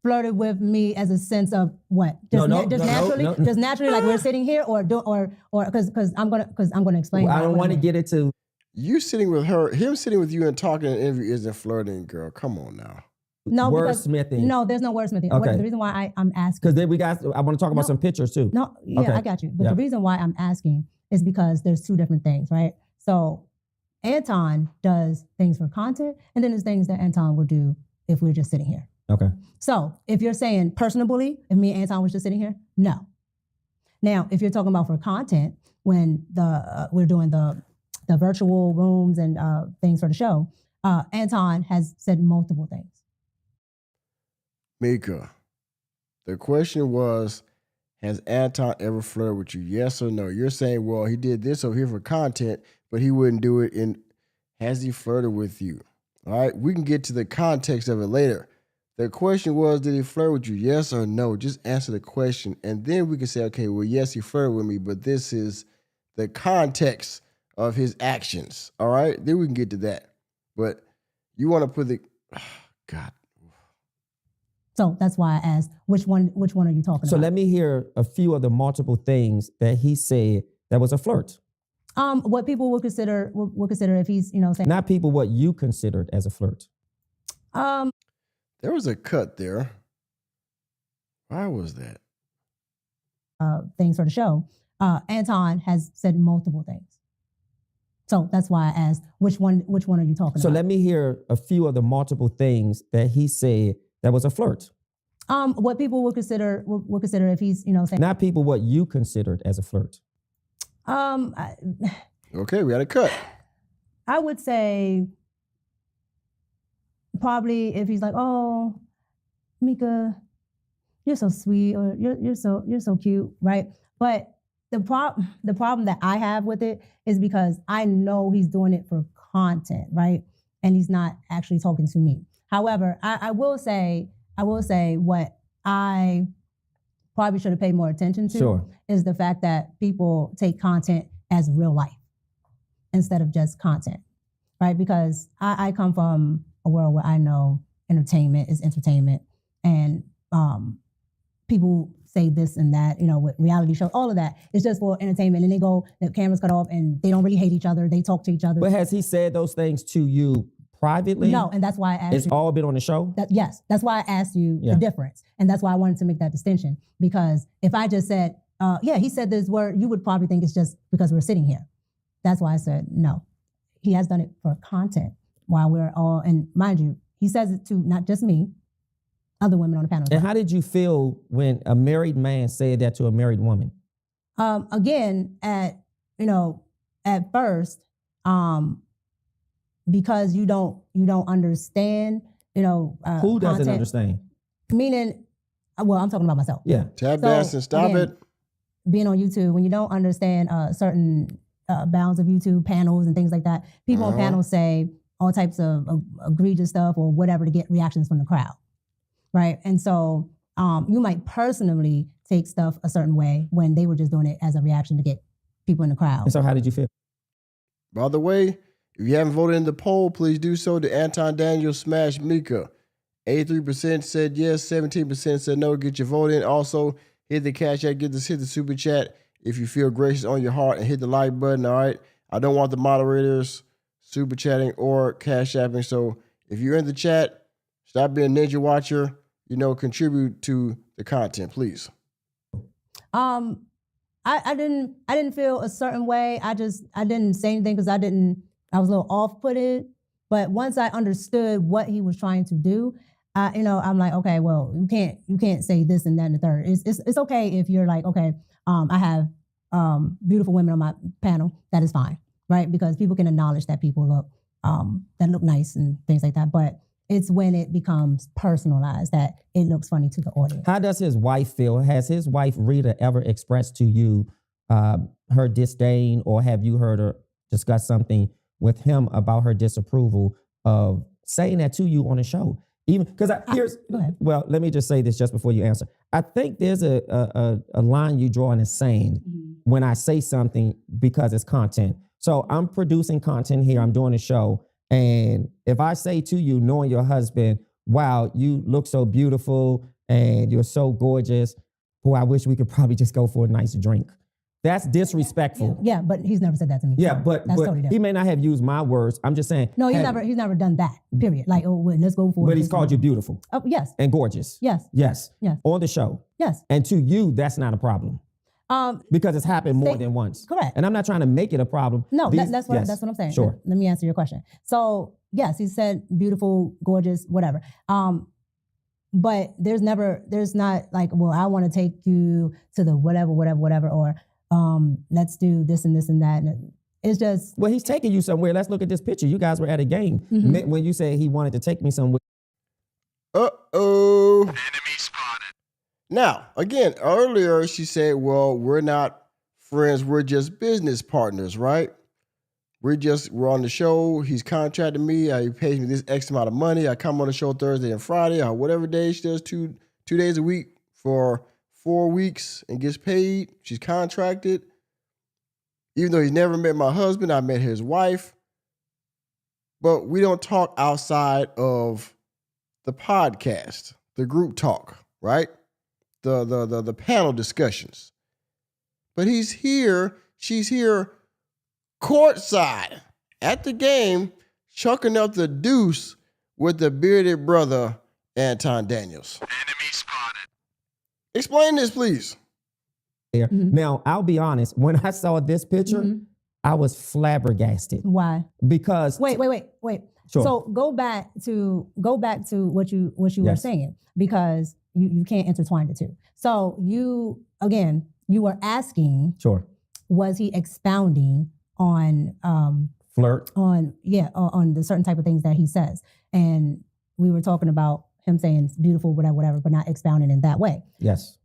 Speaker 7: Flirted with me as a sense of what? Just naturally, like we're sitting here, or because I'm gonna explain.
Speaker 8: Well, I don't want to get into
Speaker 1: you sitting with her, him sitting with you and talking in an interview isn't flirting, girl. Come on now.
Speaker 7: No,
Speaker 8: wordsmithing.
Speaker 7: No, there's no wordsmithing.
Speaker 8: Okay.
Speaker 7: The reason why I'm asking,
Speaker 8: because then I want to talk about some pictures too.
Speaker 7: No, yeah,
Speaker 8: okay.
Speaker 7: I got you. But the reason why I'm asking is because there's two different things, right? So Anton does things for content, and then there's things that Anton will do if we're just sitting here.
Speaker 8: Okay.
Speaker 7: So if you're saying personally, if me and Anton was just sitting here, no. Now, if you're talking about for content, when we're doing the virtual rooms and things for the show, Anton has said multiple things.
Speaker 1: Micca, the question was, has Anton ever flirted with you? Yes or no? You're saying, well, he did this over here for content, but he wouldn't do it has he flirted with you? All right, we can get to the context of it later. The question was, did he flirt with you? Yes or no? Just answer the question. And then we can say, okay, well, yes, he flirted with me, but this is the context of his actions. All right, then we can get to that. But you want to put God.
Speaker 7: So that's why I asked, which one are you talking about?
Speaker 8: So let me hear a few of the multiple things that he said that was a flirt.
Speaker 7: What people would consider if he's, saying.
Speaker 8: Not people, what you considered as a flirt.
Speaker 1: There was a cut there. Why was that?
Speaker 7: Things for the show. Anton has said multiple things. So that's why I asked, which one are you talking about?
Speaker 8: So let me hear a few of the multiple things that he said that was a flirt.
Speaker 7: What people would consider if he's, saying.
Speaker 8: Not people, what you considered as a flirt.
Speaker 1: Okay, we had a cut.
Speaker 7: I would say probably if he's like, oh, Micca, you're so sweet, or you're so cute, right? But the problem that I have with it is because I know he's doing it for content, right? And he's not actually talking to me. However, I will say what I probably should have paid more attention to is the fact that people take content as real life instead of just content, right? Because I come from a world where I know entertainment is entertainment, and people say this and that, with reality shows, all of that is just for entertainment. And they go, the cameras cut off, and they don't really hate each other. They talk to each other.
Speaker 8: But has he said those things to you privately?
Speaker 7: No, and that's why I asked
Speaker 8: It's all been on the show?
Speaker 7: Yes, that's why I asked you the difference. And that's why I wanted to make that distinction. Because if I just said, yeah, he said this word, you would probably think it's just because we're sitting here. That's why I said, no, he has done it for content while we're all, and mind you, he says it to not just me, other women on the panel.
Speaker 8: And how did you feel when a married man said that to a married woman?
Speaker 7: Again, at first, because you don't understand,
Speaker 8: who doesn't
Speaker 7: content,
Speaker 8: understand?
Speaker 7: Meaning, well, I'm talking about myself.
Speaker 8: Yeah.
Speaker 1: Tap dance and stop
Speaker 7: again,
Speaker 1: it.
Speaker 7: Being on YouTube, when you don't understand certain bounds of YouTube panels and things like that, people on panels say all types of egregious stuff or whatever to get reactions from the crowd, right? And so you might personally take stuff a certain way when they were just doing it as a reaction to get people in the crowd.
Speaker 8: And so how did you feel?
Speaker 1: By the way, if you haven't voted in the poll, please do so. The Anton Daniels smash Micca. 83% said yes, 17% said no. Get your vote in. Also, hit the Cash App, hit the super chat if you feel gracious on your heart, and hit the like button, all right? I don't want the moderators super chatting or Cash Apping, so if you're in the chat, stop being Ninja Watcher, contribute to the content, please.
Speaker 7: I didn't feel a certain way. I didn't say anything because I was a little off-putted. But once I understood what he was trying to do, I'm like, okay, well, you can't say this and that and the third. It's okay if you're like, okay, I have beautiful women on my panel. That is fine, right? Because people can acknowledge that people look nice and things like that. But it's when it becomes personalized that it looks funny to the audience.
Speaker 8: How does his wife feel? Has his wife Rita ever expressed to you her disdain, or have you heard her discuss something with him about her disapproval of saying that to you on the show? Even because well, let me just say this just before you answer. I think there's a line you draw in the sand when I say something because it's content. So I'm producing content here. I'm doing a show. And if I say to you, knowing your husband, wow, you look so beautiful and you're so gorgeous, boy, I wish we could probably just go for a nice drink. That's disrespectful.
Speaker 7: Yeah, but he's never said that to me.
Speaker 8: Yeah,
Speaker 7: so
Speaker 8: but
Speaker 7: totally
Speaker 8: he may not have used my words. I'm just saying.
Speaker 7: No, he's never done that, period. Like, oh, well, let's go for it.
Speaker 8: But he's called you beautiful.
Speaker 7: Oh, yes.
Speaker 8: And gorgeous.
Speaker 7: Yes.
Speaker 8: Yes.
Speaker 7: Yes.
Speaker 8: On the show.
Speaker 7: Yes.
Speaker 8: And to you, that's not a problem. Because it's happened more than once.
Speaker 7: Correct.
Speaker 8: And I'm not trying to make it a problem.
Speaker 7: No, that's what I'm saying.
Speaker 8: Sure.
Speaker 7: Let me answer your question. So, yes, he said beautiful, gorgeous, whatever. But there's not like, well, I want to take you to the whatever, or let's do this and this and that. And it's just.
Speaker 8: Well, he's taking you somewhere. Let's look at this picture. You guys were at a game when you said he wanted to take me somewhere.
Speaker 1: Uh-oh.
Speaker 5: Enemy spotted.
Speaker 1: Now, again, earlier she said, well, we're not friends. We're just business partners, right? We're on the show. He's contracted me. He pays me this X amount of money. I come on the show Thursday and Friday or whatever day she does, two days a week for 4 weeks and gets paid. She's contracted. Even though he's never met my husband, I met his wife. But we don't talk outside of the podcast, the group talk, right? The panel discussions. But he's here, she's here courtside at the game, chucking up the deuce with the bearded brother, Anton Daniels.
Speaker 5: Enemy spotted.
Speaker 1: Explain this, please.
Speaker 8: Now, I'll be honest. When I saw this picture, I was flabbergasted.
Speaker 7: Why?
Speaker 8: Because
Speaker 7: wait.
Speaker 8: Sure.
Speaker 7: So go back to what you were saying, because you can't intertwine the two. So you were asking,
Speaker 8: sure,
Speaker 7: was he expounding on
Speaker 8: Flirt.
Speaker 7: on the certain type of things that he says. And we were talking about him saying it's beautiful, whatever, but not expounding in that way.
Speaker 8: Yes.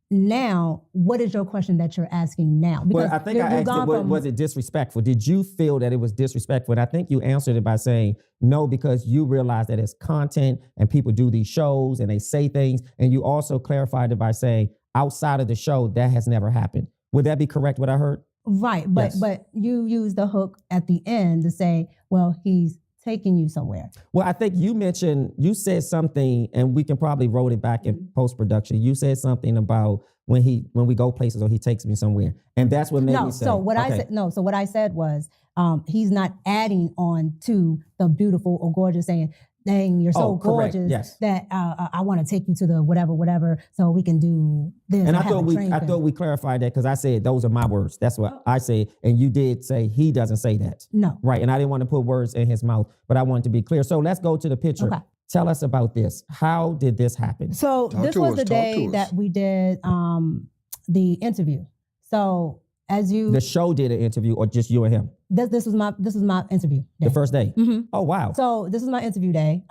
Speaker 7: Now, what is your question that you're asking now?
Speaker 8: Well, I think I asked it, was it disrespectful? Did you feel that it was disrespectful? And I think you answered it by saying no, because you realize that it's content and people do these shows and they say things. And you also clarified it by saying outside of the show, that has never happened. Would that be correct, what I heard?
Speaker 7: Right, but you use the hook at the end to say, well, he's taking you somewhere.
Speaker 8: Well, I think you said something, and we can probably roll it back in post-production. You said something about when we go places or he takes me somewhere. And that's what made me say.
Speaker 7: So what I said was he's not adding on to the beautiful or gorgeous, saying, dang, you're so gorgeous that I want to take you to the whatever, so we can do this.
Speaker 8: And I thought we clarified that because I said those are my words. That's what I said. And you did say he doesn't say that.
Speaker 7: No.
Speaker 8: Right. And I didn't want to put words in his mouth, but I wanted to be clear. So let's go to the picture. Okay. Tell us about this. How did this happen?
Speaker 7: So this was the day that we did the interview. So the show did an interview, or just you and him? This was my interview day.
Speaker 8: The first day?
Speaker 7: Mm-hmm.
Speaker 8: Oh, wow.
Speaker 7: So this is my interview day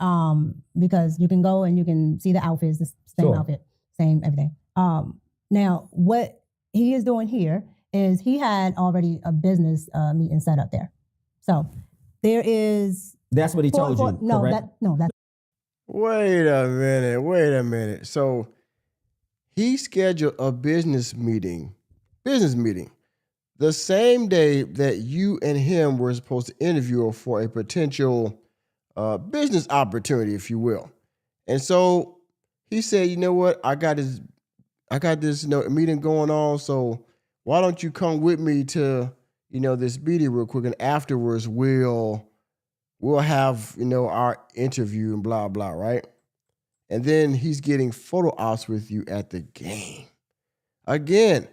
Speaker 7: because you can go and you can see the outfits, the same outfit, same everything. Now, what he is doing here is he had already a business meeting set up there. So there is...
Speaker 8: That's what he told you, correct?
Speaker 7: That's...
Speaker 1: Wait a minute. So he scheduled a business meeting the same day that you and him were supposed to interview for a potential business opportunity, if you will. And so he said, you know what, I got this meeting going on, so why don't you come with me to, this meeting real quick, and afterwards we'll have, our interview and blah, blah, right? And then he's getting photo ops with you at the game. Again,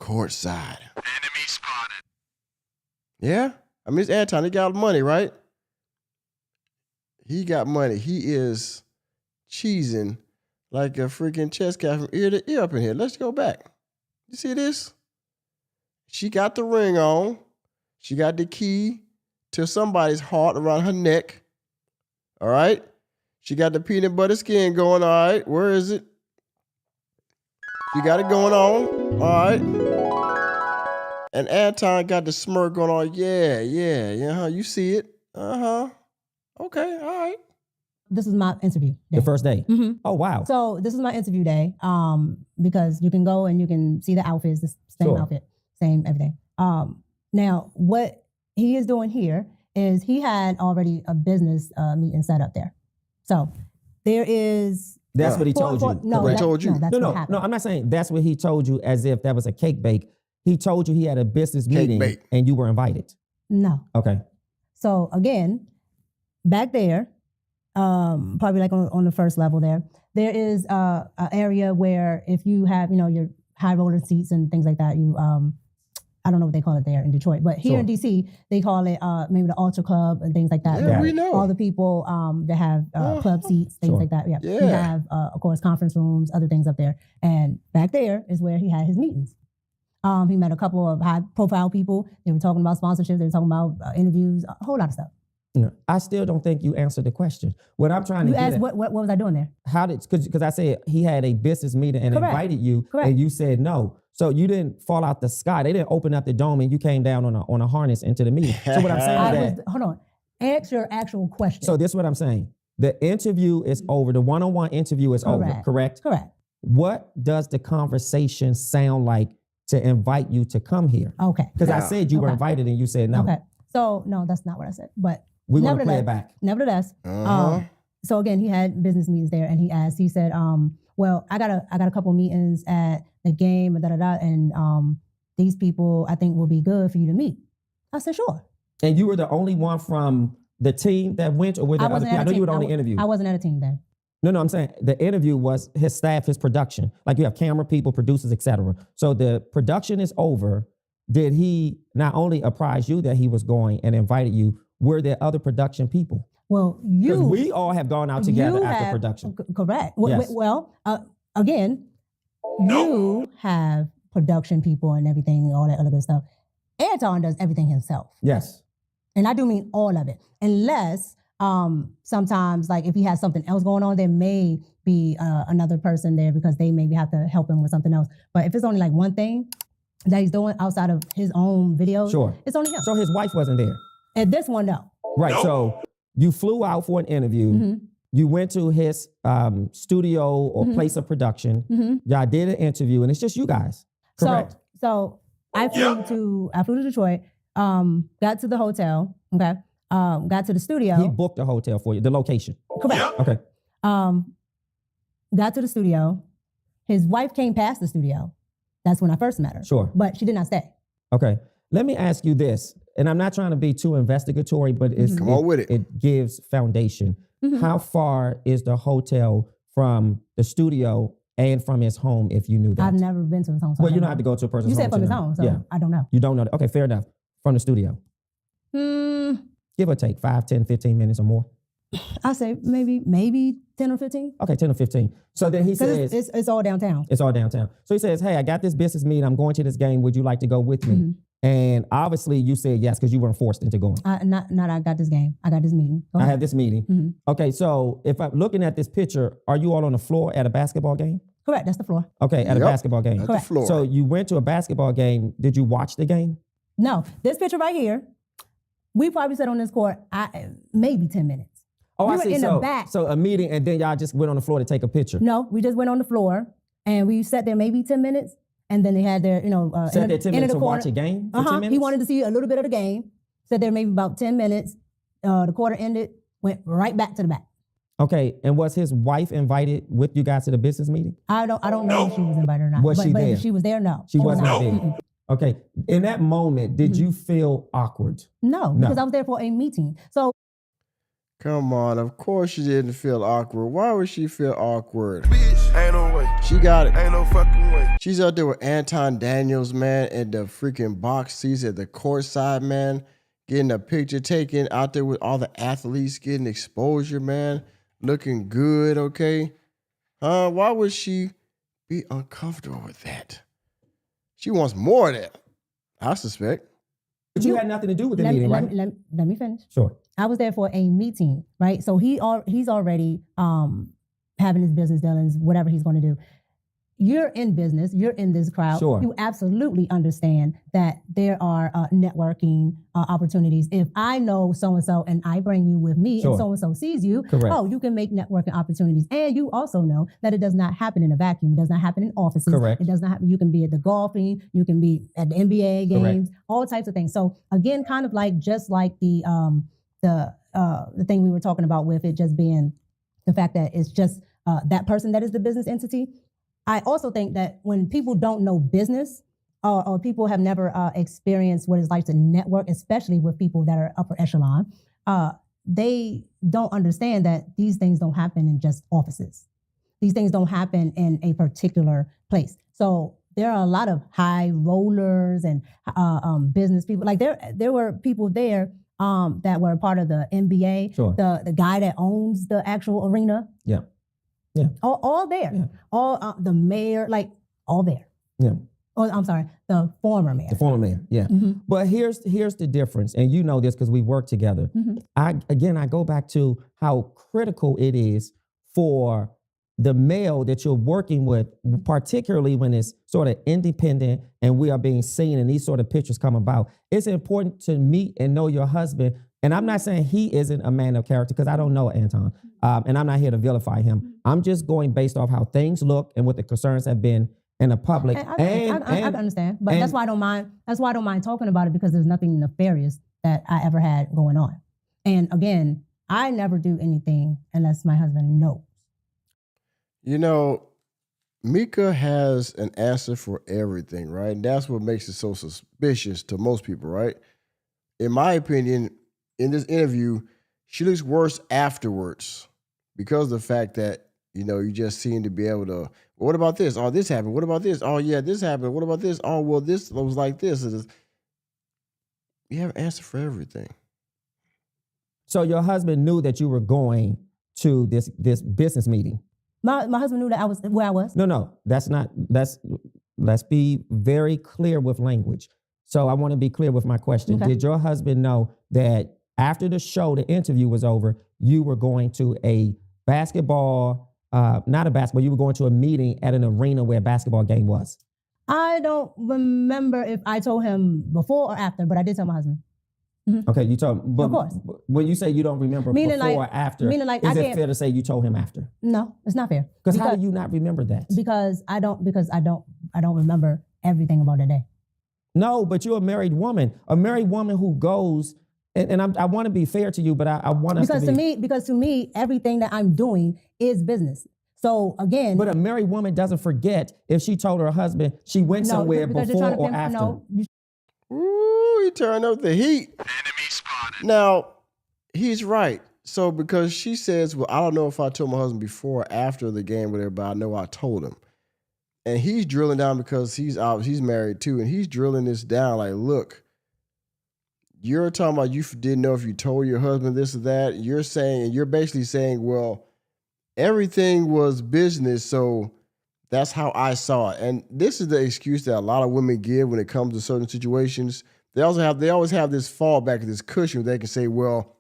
Speaker 1: courtside.
Speaker 5: Enemy spotted.
Speaker 1: Yeah? I mean, it's Anton. He got money, right? He got money. He is cheesing like a freaking chess cat from ear to ear up in here. Let's go back. You see this? She got the ring on. She got the key to somebody's heart around her neck. All right? She got the peanut butter skin going. All right. Where is it? She got it going on. All right. And Anton got the smirk going on. Yeah. You see it. Okay, all right.
Speaker 7: This is my interview day.
Speaker 8: The first day?
Speaker 7: Mm-hmm.
Speaker 8: Oh, wow.
Speaker 7: So this is my interview day because you can go and you can see the outfits, the same outfit, same everything. Now, what he is doing here is he had already a business meeting set up there. So there is...
Speaker 8: That's what he told you.
Speaker 7: No,
Speaker 1: he told you.
Speaker 7: No,
Speaker 8: I'm not saying that's what he told you as if that was a cake bake. He told you he had a business meeting and you were invited.
Speaker 7: No.
Speaker 8: Okay.
Speaker 7: So again, back there, probably like on the first level there is an area where if you have, your high roller seats and things like that, you, I don't know what they call it there in Detroit, but here in DC, they call it maybe the Ultra Club and things like that.
Speaker 1: Yeah, we know.
Speaker 7: All the people that have club seats, things like that. Yeah. You have, of course, conference rooms, other things up there. And back there is where he had his meetings. He met a couple of high-profile people. They were talking about sponsorships. They were talking about interviews, a whole lot of stuff.
Speaker 8: No, I still don't think you answered the question. What I'm trying to get
Speaker 7: asked, what was I doing there?
Speaker 8: Because I said he had a business meeting and invited you, and you said no. So you didn't fall out the sky. They didn't open up the dome and you came down on a harness into the meeting. So what I'm saying is that...
Speaker 7: Hold on. Answer your actual question.
Speaker 8: So this is what I'm saying. The interview is over. The one-on-one interview is over, correct?
Speaker 7: Correct.
Speaker 8: What does the conversation sound like to invite you to come here?
Speaker 7: Okay.
Speaker 8: Because I said you were invited and you said no.
Speaker 7: Okay. So, no, that's not what I said. But
Speaker 8: we want to play it back.
Speaker 7: Nevertheless, so again, he had business meetings there and he said, well, I got a couple meetings at the game and these people I think will be good for you to meet. I said, sure.
Speaker 8: And you were the only one from the team that went, or were there other people? I know you were on the interview.
Speaker 7: I wasn't at a team then.
Speaker 8: No, I'm saying the interview was his staff, his production. Like you have camera people, producers, etc. So the production is over. Did he not only apprise you that he was going and invited you, were there other production people?
Speaker 7: Well,
Speaker 8: because we all have gone out together after production.
Speaker 7: Correct.
Speaker 8: Yes.
Speaker 7: Well, again, you have production people and everything, all that other good stuff. Anton does everything himself.
Speaker 8: Yes.
Speaker 7: And I do mean all of it. Unless sometimes, like if he has something else going on, there may be another person there because they maybe have to help him with something else. But if it's only like one thing that he's doing outside of his own videos,
Speaker 8: Sure.
Speaker 7: it's only him.
Speaker 8: So his wife wasn't there.
Speaker 7: At this one, no.
Speaker 8: Right. So you flew out for an interview.
Speaker 7: Mm-hmm.
Speaker 8: You went to his studio or place of production.
Speaker 7: Mm-hmm.
Speaker 8: Y'all did an interview, and it's just you guys. Correct.
Speaker 7: So I flew to Detroit, got to the hotel, okay, got to the studio.
Speaker 8: He booked a hotel for you, the location.
Speaker 7: Correct.
Speaker 8: Okay.
Speaker 7: Got to the studio. His wife came past the studio. That's when I first met her.
Speaker 8: Sure.
Speaker 7: But she did not stay.
Speaker 8: Okay. Let me ask you this, and I'm not trying to be too investigatory, but
Speaker 1: Come on with it.
Speaker 8: It gives foundation.
Speaker 7: Mm-hmm.
Speaker 8: How far is the hotel from the studio and from his home, if you knew that?
Speaker 7: I've never been to his home. So
Speaker 8: Well,
Speaker 7: I
Speaker 8: you
Speaker 7: don't
Speaker 8: don't have to go to a person's
Speaker 7: You
Speaker 8: home.
Speaker 7: said from his
Speaker 8: to know.
Speaker 7: home, so
Speaker 8: Yeah.
Speaker 7: I don't know.
Speaker 8: You don't know that. Okay, fair enough. From the studio. Give or take 5, 10, 15 minutes or more.
Speaker 7: I say maybe 10 or 15.
Speaker 8: Okay, 10 or 15. So then he
Speaker 7: Because
Speaker 8: says,
Speaker 7: it's all downtown.
Speaker 8: it's all downtown. So he says, hey, I got this business meeting. I'm going to this game. Would you like to go with me?
Speaker 7: Mm-hmm.
Speaker 8: And obviously you said yes because you weren't forced into going.
Speaker 7: Not I got this game. I got this meeting. Go
Speaker 8: I
Speaker 7: ahead.
Speaker 8: have this meeting.
Speaker 7: Mm-hmm.
Speaker 8: Okay, so if I'm looking at this picture, are you all on the floor at a basketball game?
Speaker 7: Correct, that's the floor.
Speaker 8: Okay, at a
Speaker 1: Yep.
Speaker 8: basketball game.
Speaker 1: At the
Speaker 7: Correct.
Speaker 1: floor.
Speaker 8: So you went to a basketball game. Did you watch the game?
Speaker 7: No, this picture right here, we probably sat on this court maybe 10 minutes.
Speaker 8: Oh,
Speaker 7: We
Speaker 8: I
Speaker 7: were
Speaker 8: see.
Speaker 7: in the
Speaker 8: So,
Speaker 7: back.
Speaker 8: so a meeting and then y'all just went on the floor to take a picture.
Speaker 7: No, we just went on the floor and we sat there maybe 10 minutes and then they had their,
Speaker 8: Sat there 10 minutes to watch a game for 10 minutes?
Speaker 7: He wanted to see a little bit of the game. Sat there maybe about 10 minutes. The quarter ended, went right back to the back.
Speaker 8: Okay, and was his wife invited with you guys to the business meeting?
Speaker 7: I don't know if she was invited or not.
Speaker 8: Was
Speaker 7: but,
Speaker 8: she
Speaker 7: but
Speaker 8: there?
Speaker 7: if she was there, no.
Speaker 8: She was
Speaker 7: was
Speaker 8: not there.
Speaker 7: Mm-mm.
Speaker 8: Okay, in that moment, did you feel awkward?
Speaker 7: No, because I was there for a meeting. So
Speaker 1: Come on, of course she didn't feel awkward. Why would she feel awkward?
Speaker 5: Bitch, ain't no way.
Speaker 1: She got it.
Speaker 5: Ain't no fucking way.
Speaker 1: She's out there with Anton Daniels, man, in the freaking box seats at the courtside, man, getting a picture taken out there with all the athletes, getting exposure, man, looking good, okay? Why would she be uncomfortable with that? She wants more of that, I suspect.
Speaker 8: But you had nothing to do with the meeting, right?
Speaker 7: let me finish.
Speaker 8: Sure.
Speaker 7: I was there for a meeting, right? So he's already having his business dealings, whatever he's going to do. You're in business. You're in this crowd.
Speaker 8: Sure.
Speaker 7: You absolutely understand that there are networking opportunities. If I know so-and-so and I bring you with me
Speaker 8: Sure.
Speaker 7: and so-and-so sees you,
Speaker 8: Correct.
Speaker 7: oh, you can make networking opportunities. And you also know that it does not happen in a vacuum. It does not happen in offices.
Speaker 8: Correct.
Speaker 7: It does not happen. You can be at the golfing. You can be at the NBA games, all types of things. So again, kind of like just like the thing we were talking about with it just being the fact that it's just that person that is the business entity. I also think that when people don't know business or people have never experienced what it's like to network, especially with people that are upper echelon, they don't understand that these things don't happen in just offices. These things don't happen in a particular place. So there are a lot of high rollers and business people. Like there were people there that were part of the NBA,
Speaker 8: Sure.
Speaker 7: the guy that owns the actual arena.
Speaker 8: Yeah. Yeah.
Speaker 7: All there.
Speaker 8: Yeah.
Speaker 7: All the mayor, like all there.
Speaker 8: Yeah.
Speaker 7: Oh, I'm sorry, the former mayor.
Speaker 8: The former mayor, yeah.
Speaker 7: Mhm.
Speaker 8: But here's the difference, and you know this because we work together.
Speaker 7: Mhm.
Speaker 8: I go back to how critical it is for the male that you're working with, particularly when it's sort of independent and we are being seen and these sort of pictures come about. It's important to meet and know your husband. And I'm not saying he isn't a man of character because I don't know Anton, and I'm not here to vilify him. I'm just going based off how things look and what the concerns have been in the public.
Speaker 7: I understand, but that's why I don't mind. That's why I don't mind talking about it because there's nothing nefarious that I ever had going on. And again, I never do anything unless my husband knows.
Speaker 1: You know, Micca has an answer for everything, right? And that's what makes it so suspicious to most people, right? In my opinion, in this interview, she looks worse afterwards because of the fact that, you just seem to be able to, well, what about this? Oh, this happened. What about this? Oh, yeah, this happened. What about this? Oh, well, this was like this. You have an answer for everything.
Speaker 8: So your husband knew that you were going to this business meeting.
Speaker 7: My husband knew that I was where I was.
Speaker 8: No, let's be very clear with language. So I want to be clear with my question.
Speaker 7: Okay.
Speaker 8: Did your husband know that after the show, the interview was over, you were going to a basketball, not a basketball, you were going to a meeting at an arena where a basketball game was?
Speaker 7: I don't remember if I told him before or after, but I did tell my husband.
Speaker 8: Okay, you told him. But
Speaker 7: Of course.
Speaker 8: when you say you don't remember
Speaker 7: Meaning
Speaker 8: before
Speaker 7: like-
Speaker 8: or after,
Speaker 7: meaning like
Speaker 8: is
Speaker 7: I
Speaker 8: it
Speaker 7: can't-
Speaker 8: fair to say you told him after?
Speaker 7: No, it's not fair.
Speaker 8: Because how do you not remember that?
Speaker 7: Because I don't remember everything about the day.
Speaker 8: No, but you're a married woman. A married woman who goes, and I want to be fair to you, but I want us
Speaker 7: Because to me, everything that I'm doing is business. So again,
Speaker 8: But a married woman doesn't forget if she told her husband she went somewhere
Speaker 7: because you're
Speaker 8: before
Speaker 7: trying to
Speaker 8: or after.
Speaker 7: No,
Speaker 1: Ooh, he turned up the heat.
Speaker 5: Enemy spotted.
Speaker 1: Now, he's right. So because she says, well, I don't know if I told my husband before or after the game, whatever, but I know I told him. And he's drilling down because he's married too, and he's drilling this down like, look, you're talking about you didn't know if you told your husband this or that. You're basically saying, well, everything was business, so that's how I saw it. And this is the excuse that a lot of women give when it comes to certain situations. They always have this fallback, this cushion where they can say, well,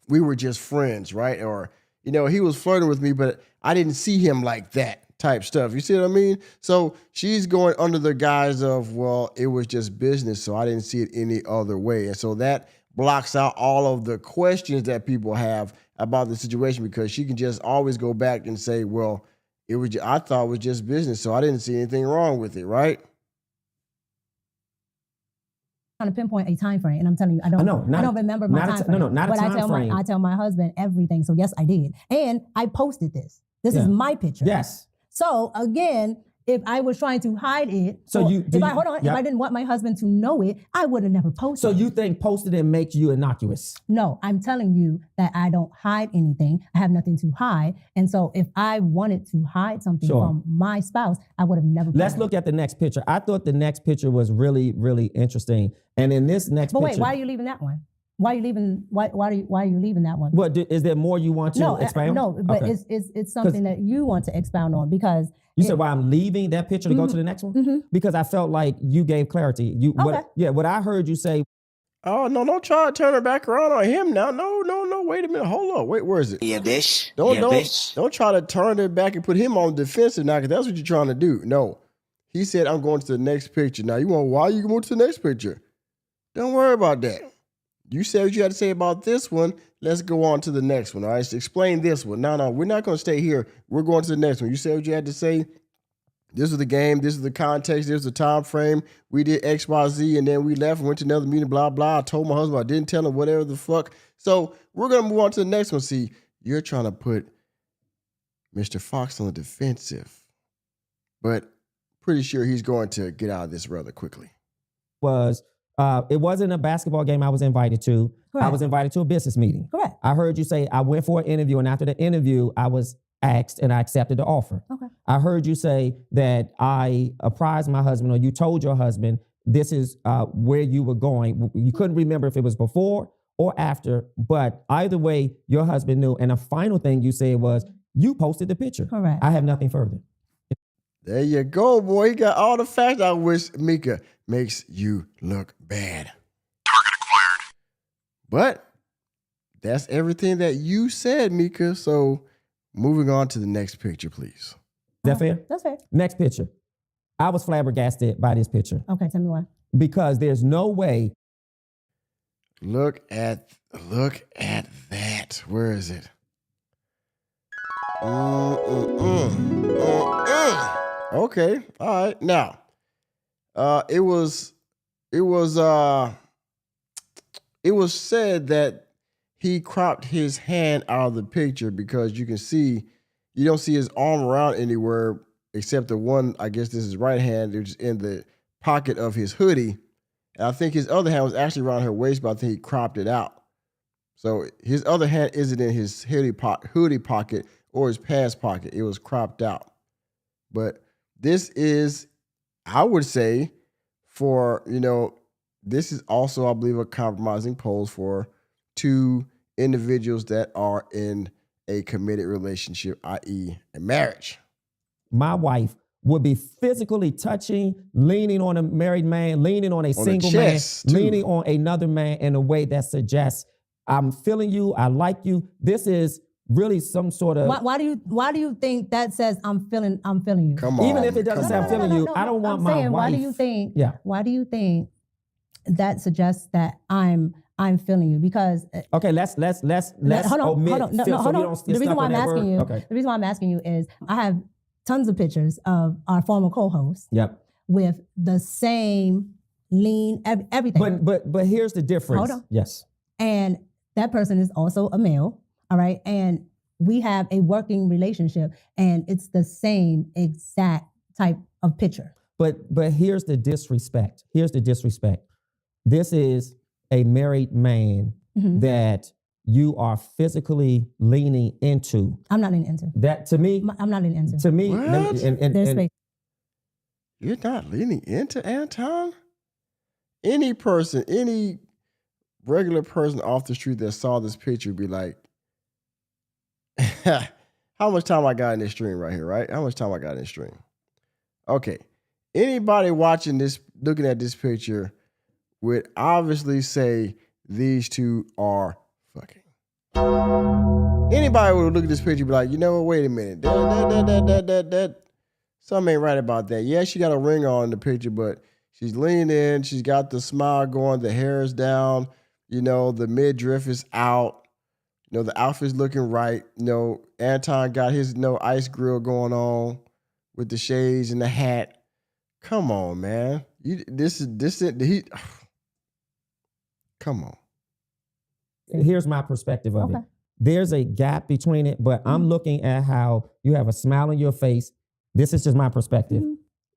Speaker 1: we were just friends, right? Or, he was flirting with me, but I didn't see him like that type stuff. You see what I mean? So she's going under the guise of, well, it was just business, so I didn't see it any other way. And so that blocks out all of the questions that people have about the situation, because she can just always go back and say, well, I thought it was just business, so I didn't see anything wrong with it, right?
Speaker 7: trying to pinpoint a time frame, and I'm telling you, I don't remember my time frame.
Speaker 8: not a
Speaker 7: but
Speaker 8: time frame.
Speaker 7: I tell my husband everything. So yes, I did, and I posted this. This is my picture.
Speaker 8: Yes.
Speaker 7: So again, if I was trying to hide it,
Speaker 8: So
Speaker 7: if I didn't want my husband to know it, I would have never posted.
Speaker 8: So
Speaker 7: it.
Speaker 8: you think posted it makes you innocuous?
Speaker 7: No, I'm telling you that I don't hide anything. I have nothing to hide. And so if I wanted to hide something from my spouse, I would have never.
Speaker 8: Let's look at the next picture. I thought the next picture was really, really interesting. And in this next picture.
Speaker 7: But wait, why are you leaving that one? Why are you leaving? Why are you leaving that one?
Speaker 8: What is there more you want to expound?
Speaker 7: No, but
Speaker 8: Okay.
Speaker 7: it's something that you want to expound on, because
Speaker 8: you said why I'm leaving that picture to go to the next one?
Speaker 7: Mm-hmm.
Speaker 8: Because I felt like you gave clarity. What I heard you say.
Speaker 1: Oh, no, don't try to turn her back around on him now. No, wait a minute. Hold up. Wait, where is it?
Speaker 4: Yeah, bitch.
Speaker 1: Don't try to turn it back and put him on the defensive now, because that's what you're trying to do. No. He said, I'm going to the next picture. Now, why you going to the next picture? Don't worry about that. You said what you had to say about this one. Let's go on to the next one. All right, so explain this one. No, we're not going to stay here. We're going to the next one. You said what you had to say. This is the game. This is the context. This is the time frame. We did X, Y, Z, and then we left and went to another meeting, blah, blah. I told my husband I didn't tell him, whatever the fuck. So we're going to move on to the next one. See, you're trying to put Mr. Fox on the defensive, but pretty sure he's going to get out of this rather quickly.
Speaker 8: It wasn't a basketball game I was invited to.
Speaker 7: Correct.
Speaker 8: I was invited to a business meeting.
Speaker 7: Correct.
Speaker 8: I heard you say I went for an interview, and after the interview, I was asked and I accepted the offer.
Speaker 7: Okay.
Speaker 8: I heard you say that I apprised my husband, or you told your husband this is where you were going. You couldn't remember if it was before or after, but either way, your husband knew. And the final thing you said was you posted the picture.
Speaker 7: Correct.
Speaker 8: I have nothing further.
Speaker 1: There you go, boy. He got all the facts. I wish Micca makes you look bad.
Speaker 5: Target acquired.
Speaker 1: But that's everything that you said, Micca. So moving on to the next picture, please.
Speaker 8: Is that fair?
Speaker 7: That's fair.
Speaker 8: Next picture. I was flabbergasted by this picture
Speaker 7: Okay, tell me why.
Speaker 8: because there's no way.
Speaker 1: Look at that. Where is it? Okay. All right. Now, it was said that he cropped his hand out of the picture because you don't see his arm around anywhere except the one, I guess this is right hand, which is in the pocket of his hoodie. And I think his other hand was actually around her waist, but I think he cropped it out. So his other hand isn't in his hoodie pocket or his pants pocket. It was cropped out. But this is, I would say, this is also, I believe, a compromising pose for two individuals that are in a committed relationship, i.e. a marriage.
Speaker 8: My wife would be physically touching, leaning on a married man, leaning on a single man,
Speaker 1: chest, too.
Speaker 8: leaning on another man in a way that suggests, I'm feeling you, I like you. This is really some sort of...
Speaker 7: Why do you think that says I'm feeling you?
Speaker 1: Come on.
Speaker 8: Even if it doesn't say I'm feeling you, I don't want my wife...
Speaker 7: Why do you think?
Speaker 8: Yeah.
Speaker 7: Why do you think that suggests that I'm feeling you? Because
Speaker 8: okay, let's
Speaker 7: hold on,
Speaker 8: omit.
Speaker 7: hold on,
Speaker 8: so
Speaker 7: hold
Speaker 8: we
Speaker 7: on.
Speaker 8: don't
Speaker 7: The
Speaker 8: get
Speaker 7: reason
Speaker 8: stuck
Speaker 7: why
Speaker 8: on
Speaker 7: I'm
Speaker 8: that
Speaker 7: asking
Speaker 8: word.
Speaker 7: you,
Speaker 8: Okay.
Speaker 7: the reason why I'm asking you is I have tons of pictures of our former co-hosts
Speaker 8: Yep.
Speaker 7: with the same lean, everything.
Speaker 8: But here's the difference.
Speaker 7: Hold on.
Speaker 8: Yes.
Speaker 7: And that person is also a male, all right? And we have a working relationship, and it's the same exact type of picture.
Speaker 8: But here's the disrespect. Here's the disrespect. This is a married man that you are physically leaning into.
Speaker 7: I'm not leaning into.
Speaker 8: That to me,
Speaker 7: I'm not leaning into.
Speaker 8: to me,
Speaker 1: What?
Speaker 7: There's space.
Speaker 1: You're not leaning into Anton? Any person, any regular person off the street that saw this picture would be like, how much time I got in this stream right here, right? How much time I got in this stream? Okay. Anybody watching this, looking at this picture, would obviously say these two are fucking. Anybody would look at this picture and be like, you know what, wait a minute. That something ain't right about that. Yeah, she got a ring on in the picture, but she's leaning in, she's got the smile going, the hair is down, you know, the midriff is out, you know, the outfit's looking right. You know, Anton got his ice grill going on with the shades and the hat. Come on, man. Come on.
Speaker 8: Here's my perspective of it. There's a gap between it, but I'm looking at how you have a smile on your face. This is just my perspective.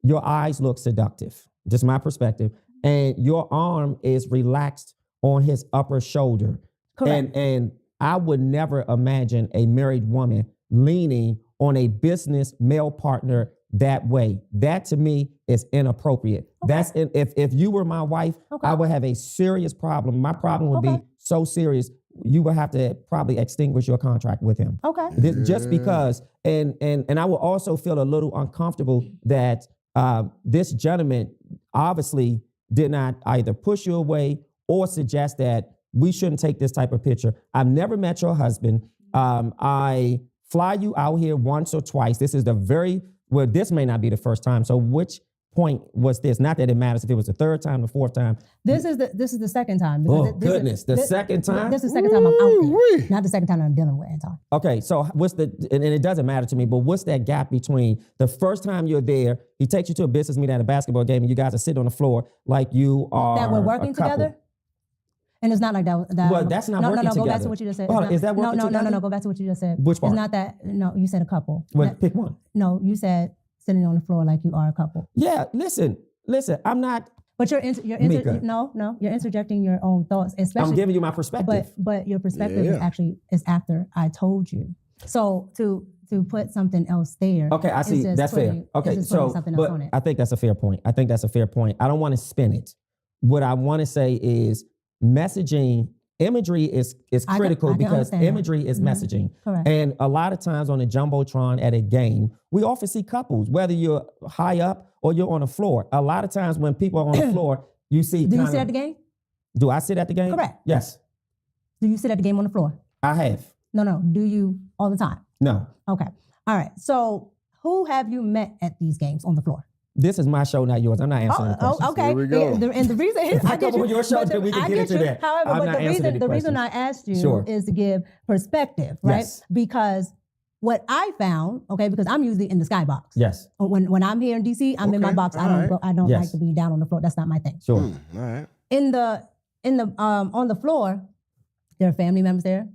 Speaker 8: Your eyes look seductive. Just my perspective. And your arm is relaxed on his upper shoulder.
Speaker 7: Correct.
Speaker 8: And I would never imagine a married woman leaning on a business male partner that way. That to me is inappropriate. That's if you were my wife, I would have a serious problem. My problem would be so serious, you would have to probably extinguish your contract with him. Just because, and I would also feel a little uncomfortable that this gentleman obviously did not either push you away or suggest that we shouldn't take this type of picture. I've never met your husband. I fly you out here once or twice. This is this may not be the first time. So which point was this? Not that it matters if it was the third time, the fourth time.
Speaker 7: This is the second time.
Speaker 8: Oh, goodness. The second time?
Speaker 7: This is the second time I'm out there. Not the second time I'm dealing with Anton.
Speaker 8: Okay, so and it doesn't matter to me, but what's that gap between the first time you're there, he takes you to a business meeting at a basketball game, and you guys are sitting on the floor like you are
Speaker 7: that we're working together? And it's not like that.
Speaker 8: Well, that's not working together.
Speaker 7: Go back to what you just said.
Speaker 8: Is that working together?
Speaker 7: No, go back to what you just said.
Speaker 8: Which part?
Speaker 7: It's not that, no, you said a couple.
Speaker 8: Well, pick one.
Speaker 7: No, you said sitting on the floor like you are a couple.
Speaker 8: Yeah, listen, I'm not.
Speaker 7: But you're
Speaker 8: Micca.
Speaker 7: you're interjecting your own thoughts, especially.
Speaker 8: I'm giving you my perspective.
Speaker 7: But your perspective is after I told you. So to put something else there.
Speaker 8: Okay, I see. That's fair. Okay, so but I think that's a fair point. I don't want to spin it. What I want to say is messaging. Imagery is critical because imagery is messaging.
Speaker 7: Correct.
Speaker 8: And a lot of times on the Jumbotron at a game, we often see couples, whether you're high up or you're on the floor. A lot of times when people are on the floor, you see.
Speaker 7: Do you sit at the game?
Speaker 8: Do I sit at the game?
Speaker 7: Correct.
Speaker 8: Yes.
Speaker 7: Do you sit at the game on the floor?
Speaker 8: I have.
Speaker 7: No. Do you all the time?
Speaker 8: No.
Speaker 7: Okay. All right. So who have you met at these games on the floor?
Speaker 8: This is my show, not yours. I'm not answering the questions.
Speaker 7: Okay.
Speaker 1: Here we go.
Speaker 7: And the reason is I get you.
Speaker 8: On your show, then we can get into that.
Speaker 7: However,
Speaker 8: I'm
Speaker 7: but
Speaker 8: not answering
Speaker 7: the reason I asked you
Speaker 8: Sure.
Speaker 7: is to give perspective, right?
Speaker 8: Yes.
Speaker 7: Because what I found, because I'm usually in the skybox.
Speaker 8: Yes.
Speaker 7: When I'm here in DC, I'm in my box. I don't
Speaker 8: Yes.
Speaker 7: like to be down on the floor. That's not my thing.
Speaker 8: Sure.
Speaker 1: All right.
Speaker 7: In the on the floor, there are family members there.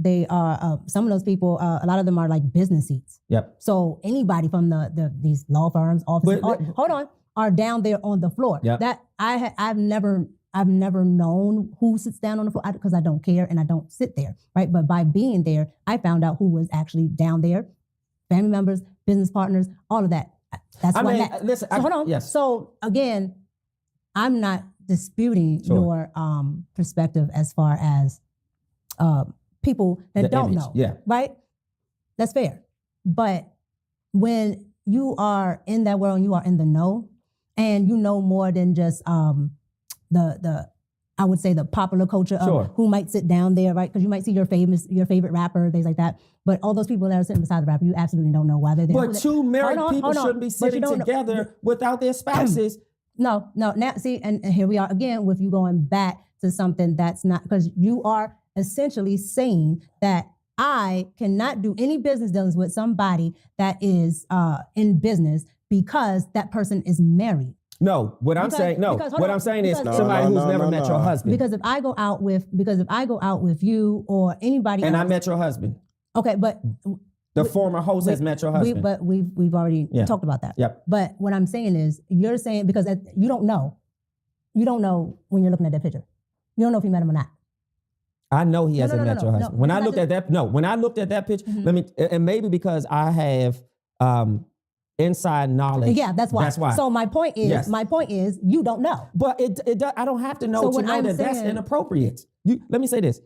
Speaker 7: They are some of those people. A lot of them are like business seats.
Speaker 8: Yep.
Speaker 7: So anybody from these law firms, offices, are down there on the floor.
Speaker 8: Yep.
Speaker 7: That I've never known who sits down on the floor because I don't care and I don't sit there, right? But by being there, I found out who was actually down there, family members, business partners, all of that. That's what I met.
Speaker 8: Listen,
Speaker 7: So hold on.
Speaker 8: Yes.
Speaker 7: So again, I'm not disputing your perspective as far as people that
Speaker 8: The
Speaker 7: don't
Speaker 8: image,
Speaker 7: know,
Speaker 8: yeah.
Speaker 7: right? That's fair. But when you are in that world and you are in the know, and you know more than just the I would say the popular culture of
Speaker 8: Sure.
Speaker 7: who might sit down there, right? Because you might see your favorite rapper, things like that. But all those people that are sitting beside the rapper, you absolutely don't know why they're there.
Speaker 8: But two married people shouldn't be
Speaker 7: But
Speaker 8: sitting
Speaker 7: you don't know-
Speaker 8: together without their spouses.
Speaker 7: No. Now, see, and here we are again with you going back to something that's not, because you are essentially saying that I cannot do any business dealings with somebody that is in business because that person is married.
Speaker 8: No, what I'm
Speaker 7: Because-
Speaker 8: saying, no.
Speaker 7: because- hold
Speaker 8: What
Speaker 7: on,
Speaker 8: I'm saying is
Speaker 7: because-
Speaker 8: somebody
Speaker 1: No,
Speaker 8: who's
Speaker 1: no,
Speaker 8: never
Speaker 1: no,
Speaker 8: met
Speaker 1: no.
Speaker 8: your husband.
Speaker 7: Because if I go out with you or anybody
Speaker 8: And I
Speaker 7: else,
Speaker 8: met your husband.
Speaker 7: okay, but
Speaker 8: The former host has met your husband.
Speaker 7: we've already
Speaker 8: Yeah.
Speaker 7: talked about that.
Speaker 8: Yep.
Speaker 7: But what I'm saying is, you're saying because you don't know when you're looking at that picture. You don't know if you met him or not.
Speaker 8: I know he hasn't
Speaker 7: no,
Speaker 8: met your
Speaker 7: no,
Speaker 8: husband.
Speaker 7: no,
Speaker 8: When I
Speaker 7: because
Speaker 8: looked at that, when I looked at that picture,
Speaker 7: Mhm.
Speaker 8: let me, and maybe because I have inside knowledge.
Speaker 7: Yeah, that's why.
Speaker 8: That's why.
Speaker 7: So my point
Speaker 8: Yes.
Speaker 7: is, you don't know.
Speaker 8: But I don't have to know
Speaker 7: So
Speaker 8: to
Speaker 7: what
Speaker 8: know
Speaker 7: I'm
Speaker 8: that that's
Speaker 7: saying-
Speaker 8: inappropriate. Let me say this.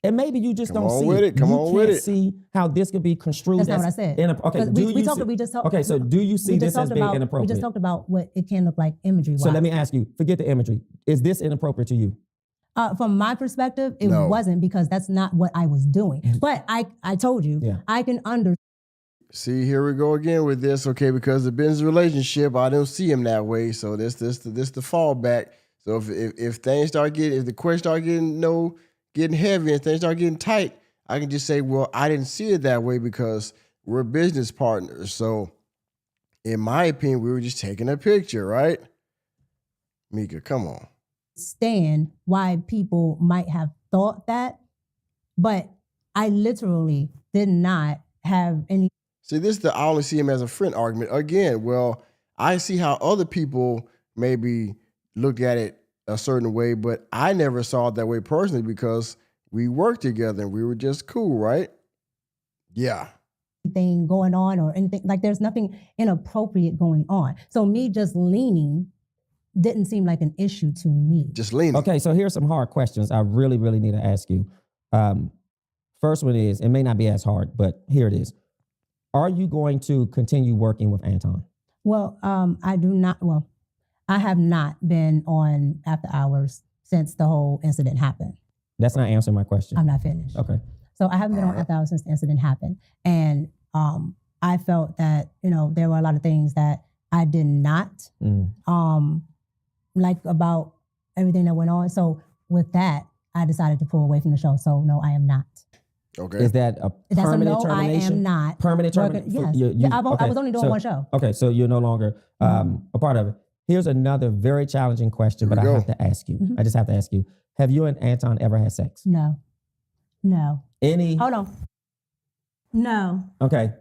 Speaker 8: And maybe you just
Speaker 1: Come
Speaker 8: don't
Speaker 1: on
Speaker 8: see
Speaker 1: with it. Come
Speaker 8: you
Speaker 1: on
Speaker 8: can't
Speaker 1: with it.
Speaker 8: see how this could be construed
Speaker 7: That's not
Speaker 8: as
Speaker 7: what I said.
Speaker 8: Okay,
Speaker 7: 'Cause
Speaker 8: do
Speaker 7: we
Speaker 8: you
Speaker 7: talked.
Speaker 8: see-
Speaker 7: We just talked.
Speaker 8: Okay, so do you see
Speaker 7: we
Speaker 8: this
Speaker 7: just
Speaker 8: as
Speaker 7: talked
Speaker 8: being
Speaker 7: about. We
Speaker 8: inappropriate?
Speaker 7: just talked about what it can look like imagery.
Speaker 8: So let me ask you, forget the imagery. Is this inappropriate to you?
Speaker 7: From my perspective, it
Speaker 1: No.
Speaker 7: wasn't, because that's not what I was doing. But I told you,
Speaker 8: Yeah.
Speaker 7: I can understand.
Speaker 1: See, here we go again with this. Okay, because the business relationship, I don't see him that way. So this the fallback. So if things start getting, if the questions start getting heavy and things start getting tight, I can just say, well, I didn't see it that way because we're business partners. So in my opinion, we were just taking a picture, right? Micca, come on.
Speaker 7: Why people might have thought that, but I literally did not have any.
Speaker 1: See, I only see him as a friend argument. Again, well, I see how other people maybe look at it a certain way, but I never saw it that way personally because we worked together and we were just cool, right? Yeah.
Speaker 7: Thing going on or anything, like there's nothing inappropriate going on. So me just leaning didn't seem like an issue to me.
Speaker 1: Just leaning.
Speaker 8: Okay, so here's some hard questions I really, really need to ask you. First one is, it may not be as hard, but here it is. Are you going to continue working with Anton?
Speaker 7: Well, I do not. Well, I have not been on after hours since the whole incident happened.
Speaker 8: That's not answering my question.
Speaker 7: I'm not finished.
Speaker 8: Okay.
Speaker 7: So I haven't been on after hours since the incident happened. And I felt that, there were a lot of things that I did not like about everything that went on. So with that, I decided to pull away from the show. So no, I am not.
Speaker 1: Okay.
Speaker 8: Is that a
Speaker 7: That's a
Speaker 8: permanent
Speaker 7: no, I
Speaker 8: termination?
Speaker 7: am not.
Speaker 8: Permanent
Speaker 7: working-
Speaker 8: termination?
Speaker 7: Yes. I was only doing one show.
Speaker 8: Okay, so you're no longer a part of it. Here's another very challenging question,
Speaker 1: Here
Speaker 8: but
Speaker 1: we
Speaker 8: I
Speaker 1: go.
Speaker 8: have to ask you.
Speaker 7: Mhm.
Speaker 8: I just have to ask you. Have you and Anton ever had sex?
Speaker 7: No.
Speaker 8: Any?
Speaker 7: Hold on. No.
Speaker 8: Okay.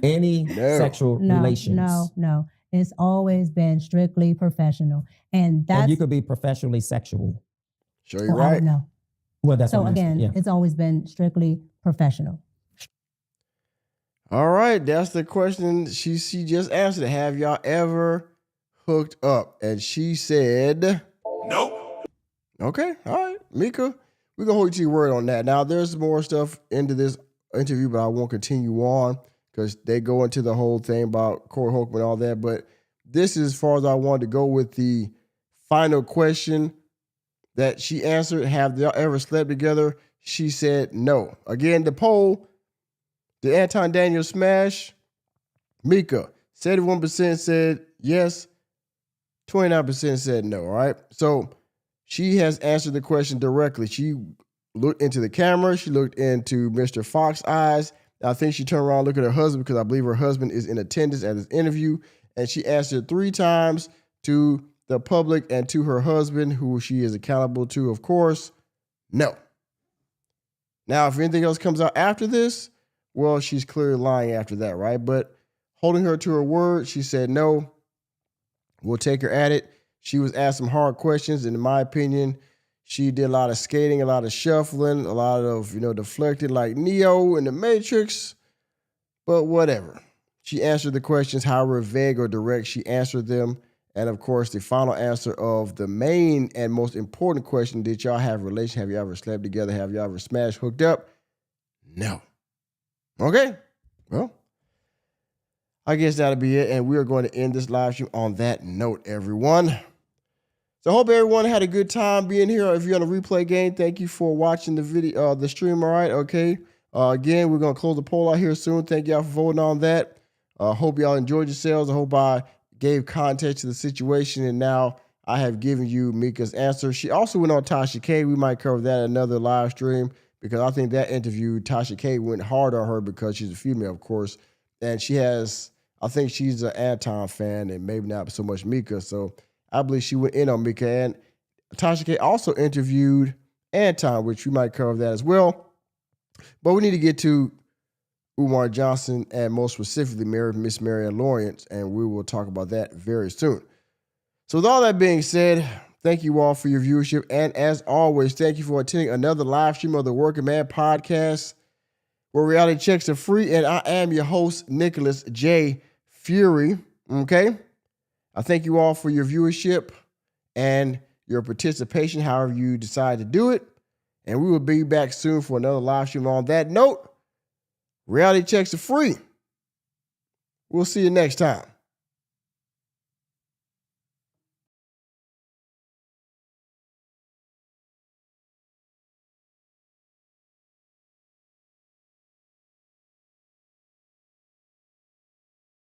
Speaker 8: Any
Speaker 1: No.
Speaker 8: sexual relations?
Speaker 7: No. It's always been strictly professional. And that's
Speaker 8: And you could be professionally sexual.
Speaker 1: Sure, you're
Speaker 7: well, I
Speaker 1: right.
Speaker 7: don't know.
Speaker 8: Well, that's
Speaker 7: So
Speaker 8: what I'm asking.
Speaker 7: again,
Speaker 8: Yeah.
Speaker 7: it's always been strictly professional.
Speaker 1: All right, that's the question. She just answered it. Have y'all ever hooked up? And she said,
Speaker 5: Nope.
Speaker 1: okay, all right, Micca, we're gonna hold you to your word on that. Now, there's more stuff into this interview, but I won't continue on because they go into the whole thing about Corey Holcomb and all that. But this is as far as I wanted to go with the final question that she answered. Have y'all ever slept together? She said no. Again, the poll, the Anton Daniels smash, Micca, 71% said yes, 29% said no, all right? So she has answered the question directly. She looked into the camera. She looked into Mr. Fox's eyes. I think she turned around and looked at her husband because I believe her husband is in attendance at this interview. And she answered 3 times to the public and to her husband, who she is accountable to, of course, no. Now, if anything else comes out after this, well, she's clearly lying after that, right? But holding her to her word, she said no. We'll take her at it. She was asked some hard questions, and in my opinion, she did a lot of skating, a lot of shuffling, a lot of, deflecting like Neo in the Matrix, but whatever. She answered the questions, however vague or direct, she answered them. And of course, the final answer of the main and most important question, did y'all have a relation? Have you ever slept together? Have you ever smashed, hooked up? No. Okay. Well, I guess that'll be it. And we are going to end this live stream on that note, everyone. So I hope everyone had a good time being here. If you're on a replay game, thank you for watching the video, the stream. All right, okay. Again, we're gonna close the poll out here soon. Thank y'all for voting on that. Hope y'all enjoyed yourselves. I hope I gave context to the situation, and now I have given you Micca's answer. She also went on Tasha K. We might cover that in another live stream because I think that interview, Tasha K went hard on her because she's a female, of course, and she has. I think she's an Anton fan and maybe not so much Micca. So I believe she went in on Micca, and Tasha K also interviewed Anton, which we might cover that as well. But we need to get to Umar Johnson and more specifically Miss Marianne Lawrence, and we will talk about that very soon. So with all that being said, thank you all for your viewership. And as always, thank you for attending another live stream of the Working Man Podcast, where reality checks are free. And I am your host, Nicholas J. Fury. Okay? I thank you all for your viewership and your participation, however you decide to do it. And we will be back soon for another live stream. On that note, reality checks are free. We'll see you next time.